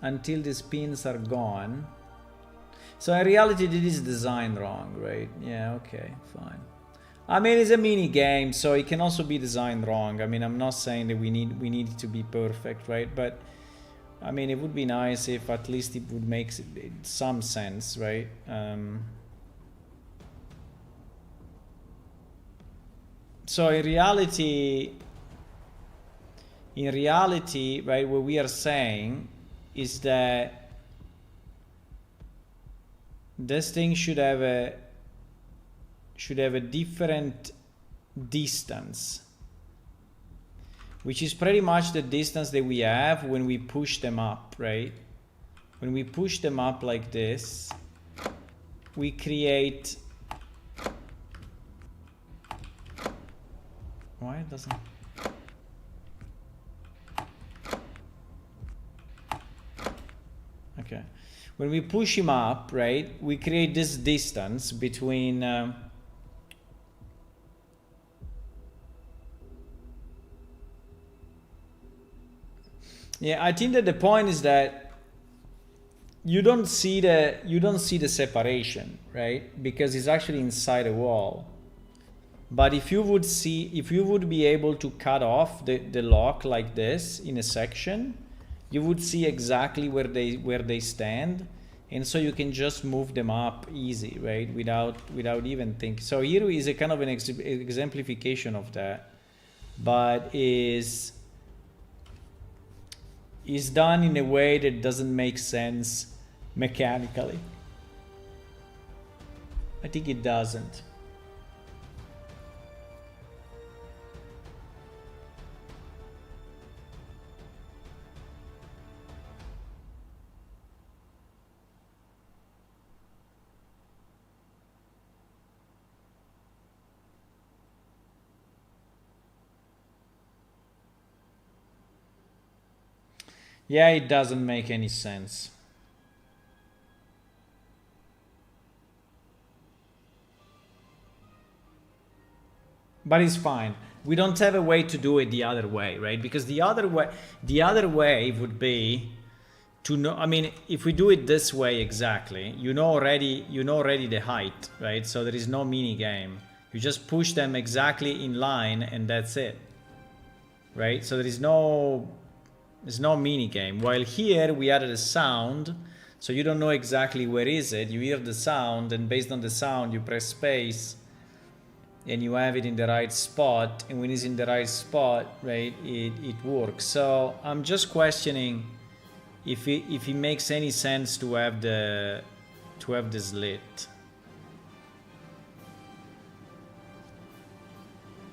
until these pins are gone. So in reality, this is designed wrong, right? Yeah, okay, fine. I mean, it's a mini game, so it can also be designed wrong. I mean, I'm not saying that we need it to be perfect, right? But I mean, it would be nice if at least it would make some sense, right? So in reality, right, what we are saying is that this thing should have a different distance, which is pretty much the distance that we have when we push them up, right? When we push them up like this, we create... Why it doesn't... Okay. When we push him up, right, we create this distance between... Yeah, I think that the point is that you don't see the separation, right? Because it's actually inside a wall. But if you would be able to cut off the lock like this in a section, you would see exactly where they stand, and so you can just move them up easy, right? Without even thinking. So here is a kind of an exemplification of that, but is done in a way that doesn't make sense mechanically. I think it doesn't. Yeah, it doesn't make any sense. But it's fine. We don't have a way to do it the other way, right? Because the other way would be to know. I mean, if we do it this way exactly, you know already the height, right? So there is no mini game. You just push them exactly in line, and that's it, right? So there's no mini game. While here we added a sound, so you don't know exactly where is it. You hear the sound, and based on the sound, you press space, and you have it in the right spot, and when it's in the right spot, right, it works. So I'm just questioning if it makes any sense to have the slit.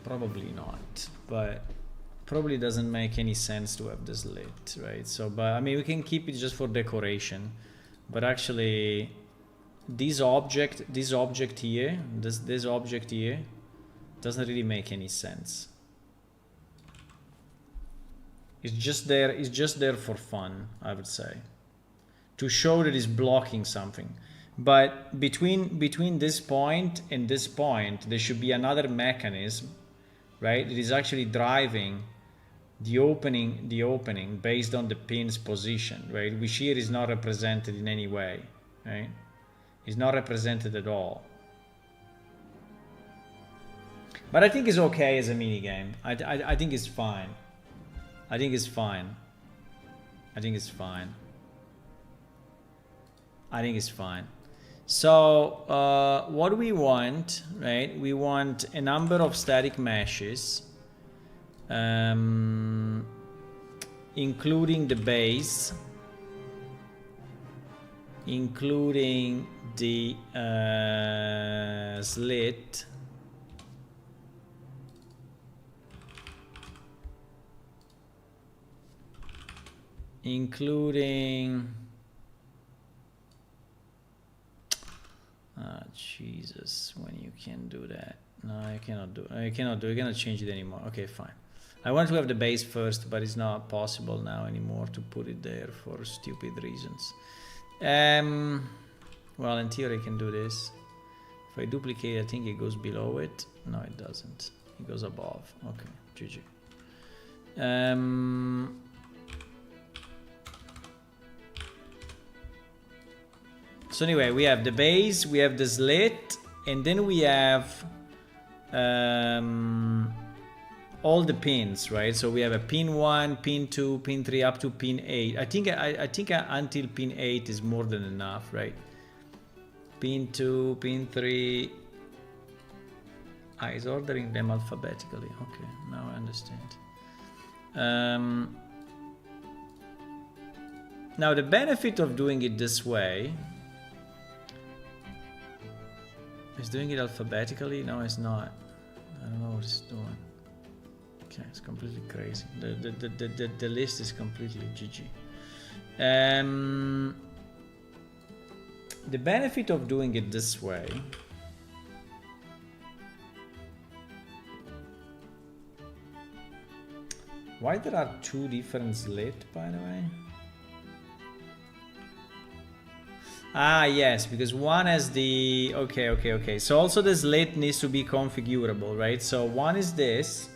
Probably not, but probably doesn't make any sense to have the slit, right? So, but I mean, we can keep it just for decoration, but actually this object here, this object here doesn't really make any sense. It's just there for fun, I would say, to show that it's blocking something. But between this point and this point, there should be another mechanism, right? It is actually driving the opening based on the pin's position, right? Which here is not represented in any way, right? It's not represented at all. But I think it's okay as a minigame. I think it's fine. I think it's fine. I think it's fine. I think it's fine. So what we want, right? We want a number of static meshes, including the base, including the slit, including Jesus, when you can do that. No, I cannot do I cannot change it anymore. Okay, fine. I want to have the base first, but it's not possible now anymore to put it there for stupid reasons. Well, in theory I can do this. If I duplicate, I think it goes below it. No, it doesn't. It goes above. Okay, GG. So anyway, we have the base, we have the slit, and then we have all the pins, right? So we have a pin 1, pin 2, pin 3, up to pin 8. I think until pin 8 is more than enough, right? Pin 2, pin 3. He's ordering them alphabetically. Okay, now I understand. Now the benefit of doing it this way is doing it alphabetically. No, it's not. I don't know what it's doing. Okay, it's completely crazy. The list is completely GG. The benefit of doing it this way why there are two different slits, by the way? Ah, yes, because one has the... Okay. So also the slit needs to be configurable, right? So one is this,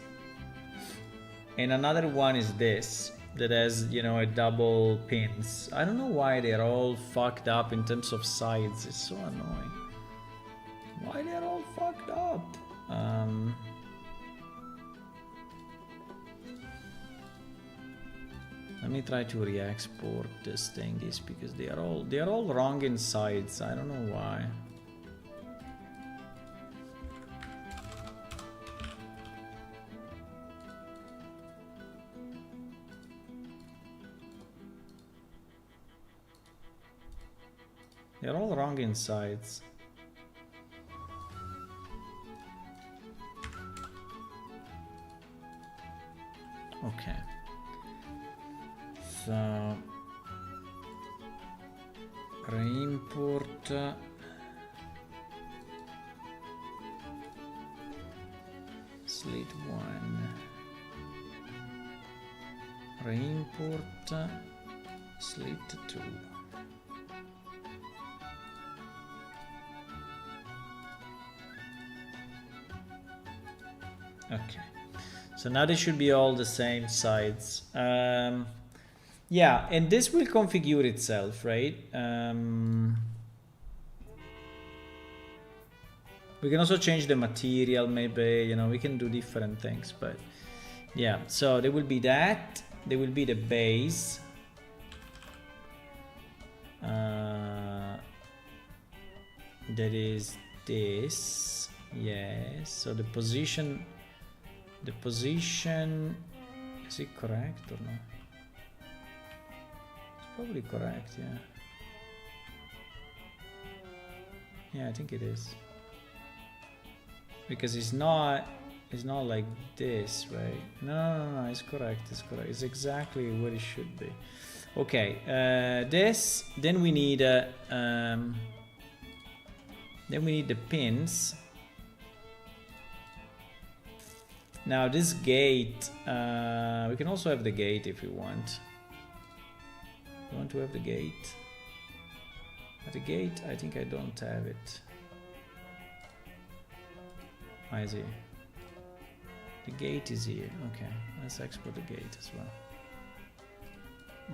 and another one is this, that has, you know, a double pins. I don't know why they're all fucked up in terms of sides. It's so annoying. Why they're all fucked up? Let me try to re-export this thingies because they are all wrong in sides. I don't know why. They're all wrong in sides. Okay. So re-import slit 1, re-import slit 2. Okay, so now they should be all the same sides. Yeah, and this will configure itself, right? We can also change the material, maybe, you know, we can do different things, but yeah, so there will be that, there will be the base. That is this, Yes, so the position, is it correct or no? It's probably correct, yeah. Yeah, I think it is. Because it's not like this, right? No, it's correct, It's exactly what it should be. Okay, this, then we need the pins. Now this gate, we can also have the gate if we want. You want to have the gate? The gate, I think I don't have it. I see. The gate is here. Okay, let's export the gate as well.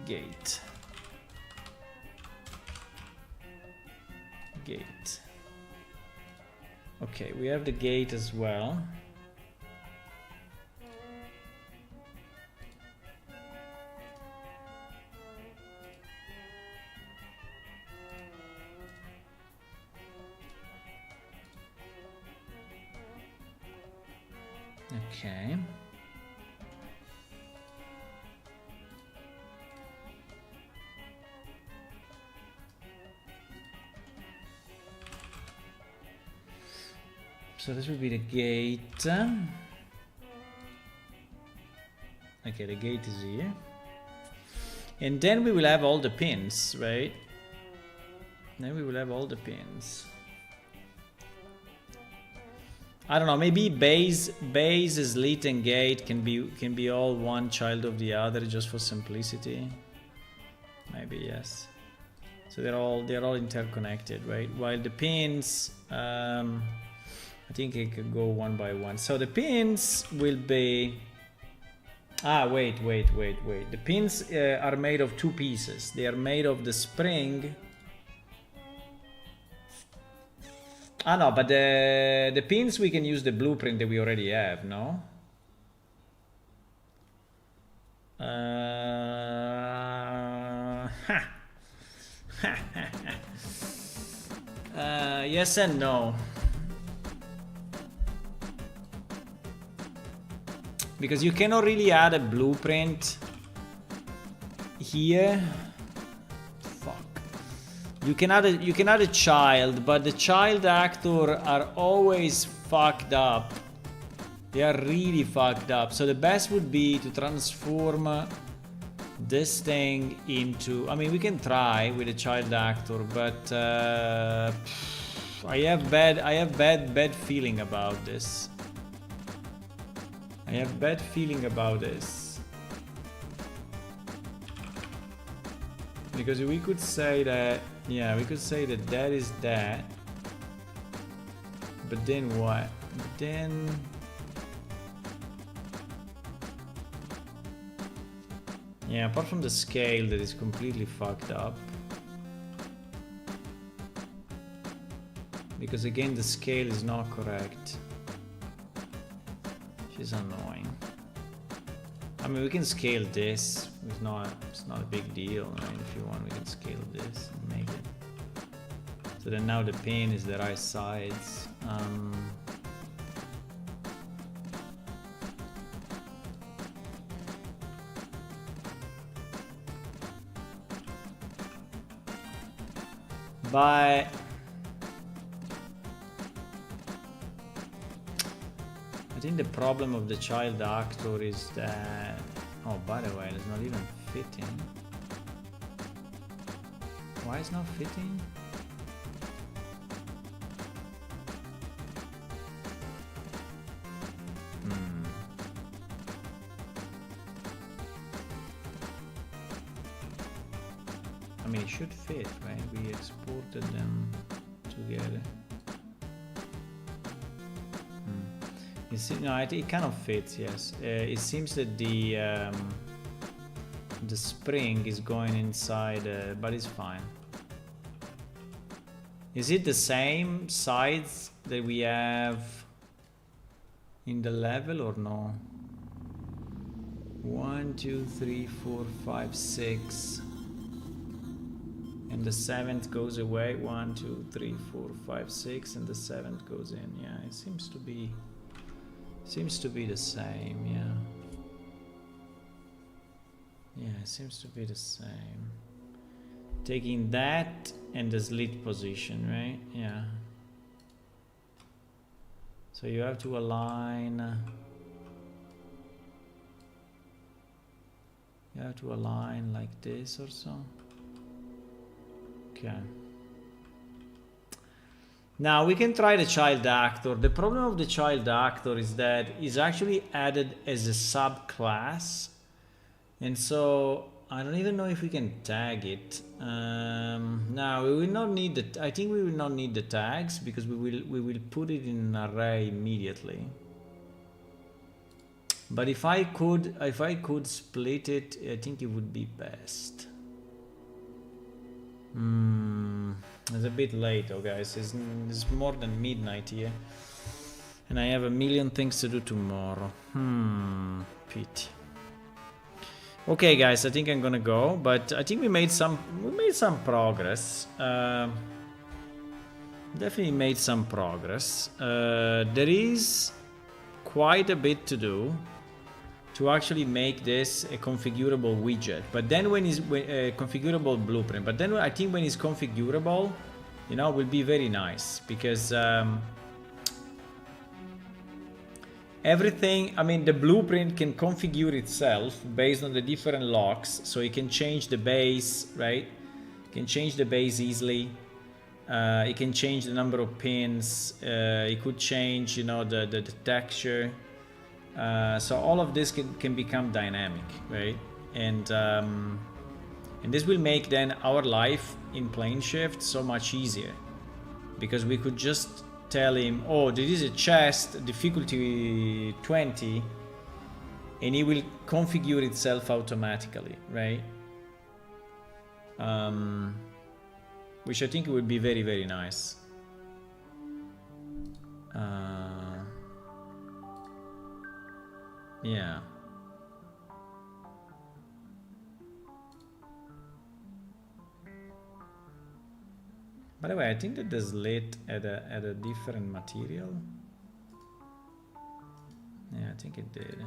Gate. Gate. Okay, we have the gate as well. Okay. So this would be the gate. Okay, the gate is here. And then we will have all the pins, right? Then we will have all the pins. I don't know, maybe base, slit, and gate can be all one child of the other just for simplicity. Maybe yes. So they're all interconnected, right? While the pins, I think it could go one by one. So the pins will be. Wait. The pins are made of two pieces. They are made of the spring. No, but the pins, we can use the blueprint that we already have, no? Yes and no. Because you cannot really add a blueprint here. You can add a child, but the child actor are always fucked up. They are really fucked up. So the best would be to transform this thing into. I mean, we can try with a child actor, but I have bad feeling about this. I have bad feeling about this. Because we could say that, yeah, we could say that that is that. But then what? Then... yeah, apart from the scale that is completely fucked up. Because again, the scale is not correct. She's annoying. I mean, we can scale this. It's not a big deal. I mean, if you want, we can scale this and make it. So then now the pin is the right size. But I think the problem of the child actor is that, oh, by the way, it's not even fitting. Why is not fitting? I mean, it should fit, right? We exported them together. No, it kind of fits, yes. It seems that the spring is going inside, but it's fine. Is it the same size that we have in the level or no? 1, 2, 3, 4, 5, 6. And the 7th goes away. 1, 2, 3, 4, 5, 6, and the 7th goes in. Yeah, it seems to be the same. Yeah. Yeah, it seems to be the same. Taking that and the slit position, right? Yeah. So you have to align. You have to align like this or so. Okay. Now we can try the child actor. The problem of the child actor is that it's actually added as a subclass, and so I don't even know if we can tag it. Now we will not need the. I think we will not need the tags because we will put it in an array immediately. But if I could split it, I think it would be best. It's a bit late, oh guys. It's more than midnight here, and I have a million things to do tomorrow. Pity. Okay, guys, I think I'm gonna go, but I think we made some progress. Definitely made some progress. There is quite a bit to do to actually make this a configurable widget, but then when it's a configurable blueprint, but then I think when it's configurable, you know, will be very nice because everything, I mean, the blueprint can configure itself based on the different locks, so it can change the base, right? It can change the base easily. It can change the number of pins. It could change, you know, the texture. So all of this can become dynamic, right? And this will make then our life in PlaneShift so much easier, because we could just tell him, oh, this is a chest, difficulty 20, and it will configure itself automatically, right? Which I think would be very, very nice. Yeah. By the way, I think that the slit had a different material. Yeah, I think it did.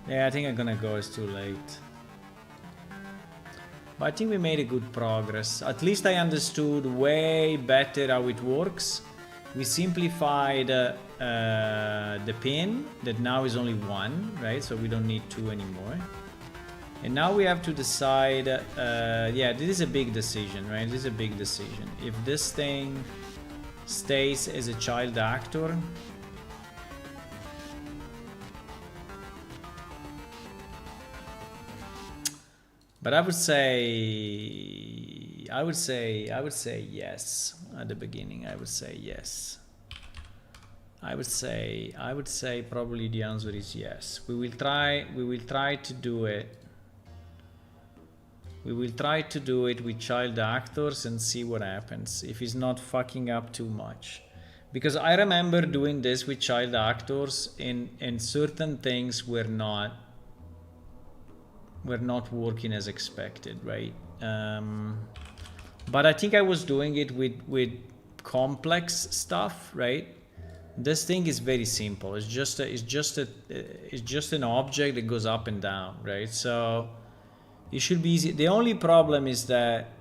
Yeah, I think I'm gonna go, it's too late. But I think we made a good progress. At least I understood way better how it works. We simplified the pin, that now is only 1, right? So we don't need 2 anymore. And now we have to decide, yeah, this is a big decision, right? This is a big decision. If this thing stays as a child actor, but I would say yes at the beginning. I would say yes. I would say probably the answer is yes. We will try to do it. We will try to do it with child actors and see what happens, if it's not fucking up too much. Because I remember doing this with child actors and certain things were not working as expected, right? But I think I was doing it with complex stuff, right? This thing is very simple. It's just an object that goes up and down, right? So it should be easy. The only problem is that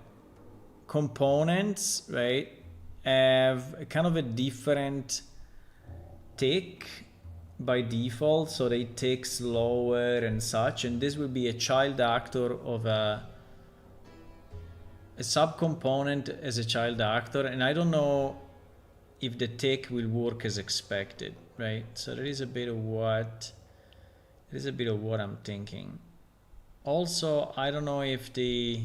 components, right, have a kind of a different tick by default, so they tick slower and such, and this will be a child actor of a subcomponent as a child actor, and I don't know if the tick will work as expected, right? So there is a bit of what I'm thinking. Also, I don't know if the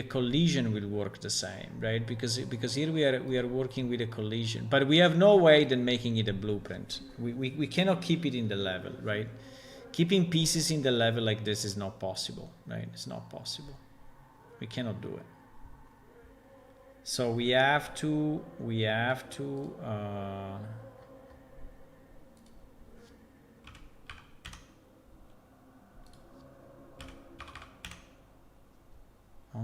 collision will work the same, right? Because here we are working with a collision, but we have no way than making it a blueprint. We cannot keep it in the level, right? Keeping pieces in the level like this is not possible, right? It's not possible. We cannot do it. So we have to huh?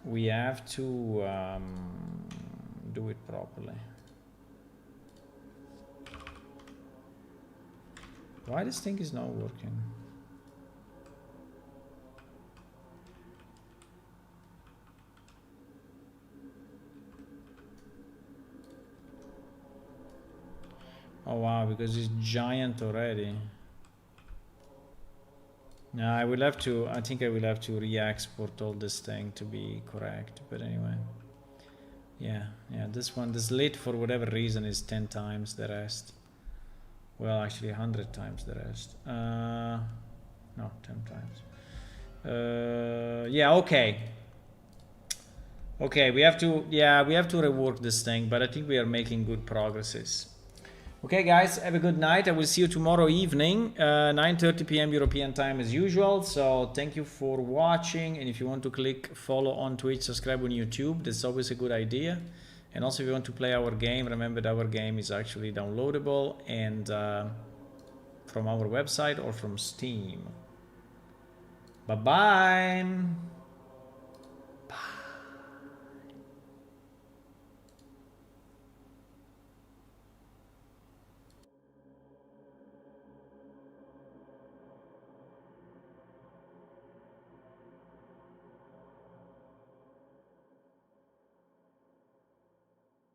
We have to do it properly. Why this thing is not working? Oh wow, because it's giant already. No, I will have to, I think I will have to re-export all this thing to be correct, but anyway. Yeah, this one, this lid for whatever reason is 10 times the rest. Well, actually 100 times the rest. No, 10 times. Yeah, okay. Okay, we have to rework this thing, but I think we are making good progresses. Okay, guys, have a good night. I will see you tomorrow evening, 9:30 p.m. European time as usual. So thank you for watching. And if you want to click follow on Twitch, subscribe on YouTube, that's always a good idea. And also if you want to play our game, remember that our game is actually downloadable and from our website or from Steam. Bye-bye.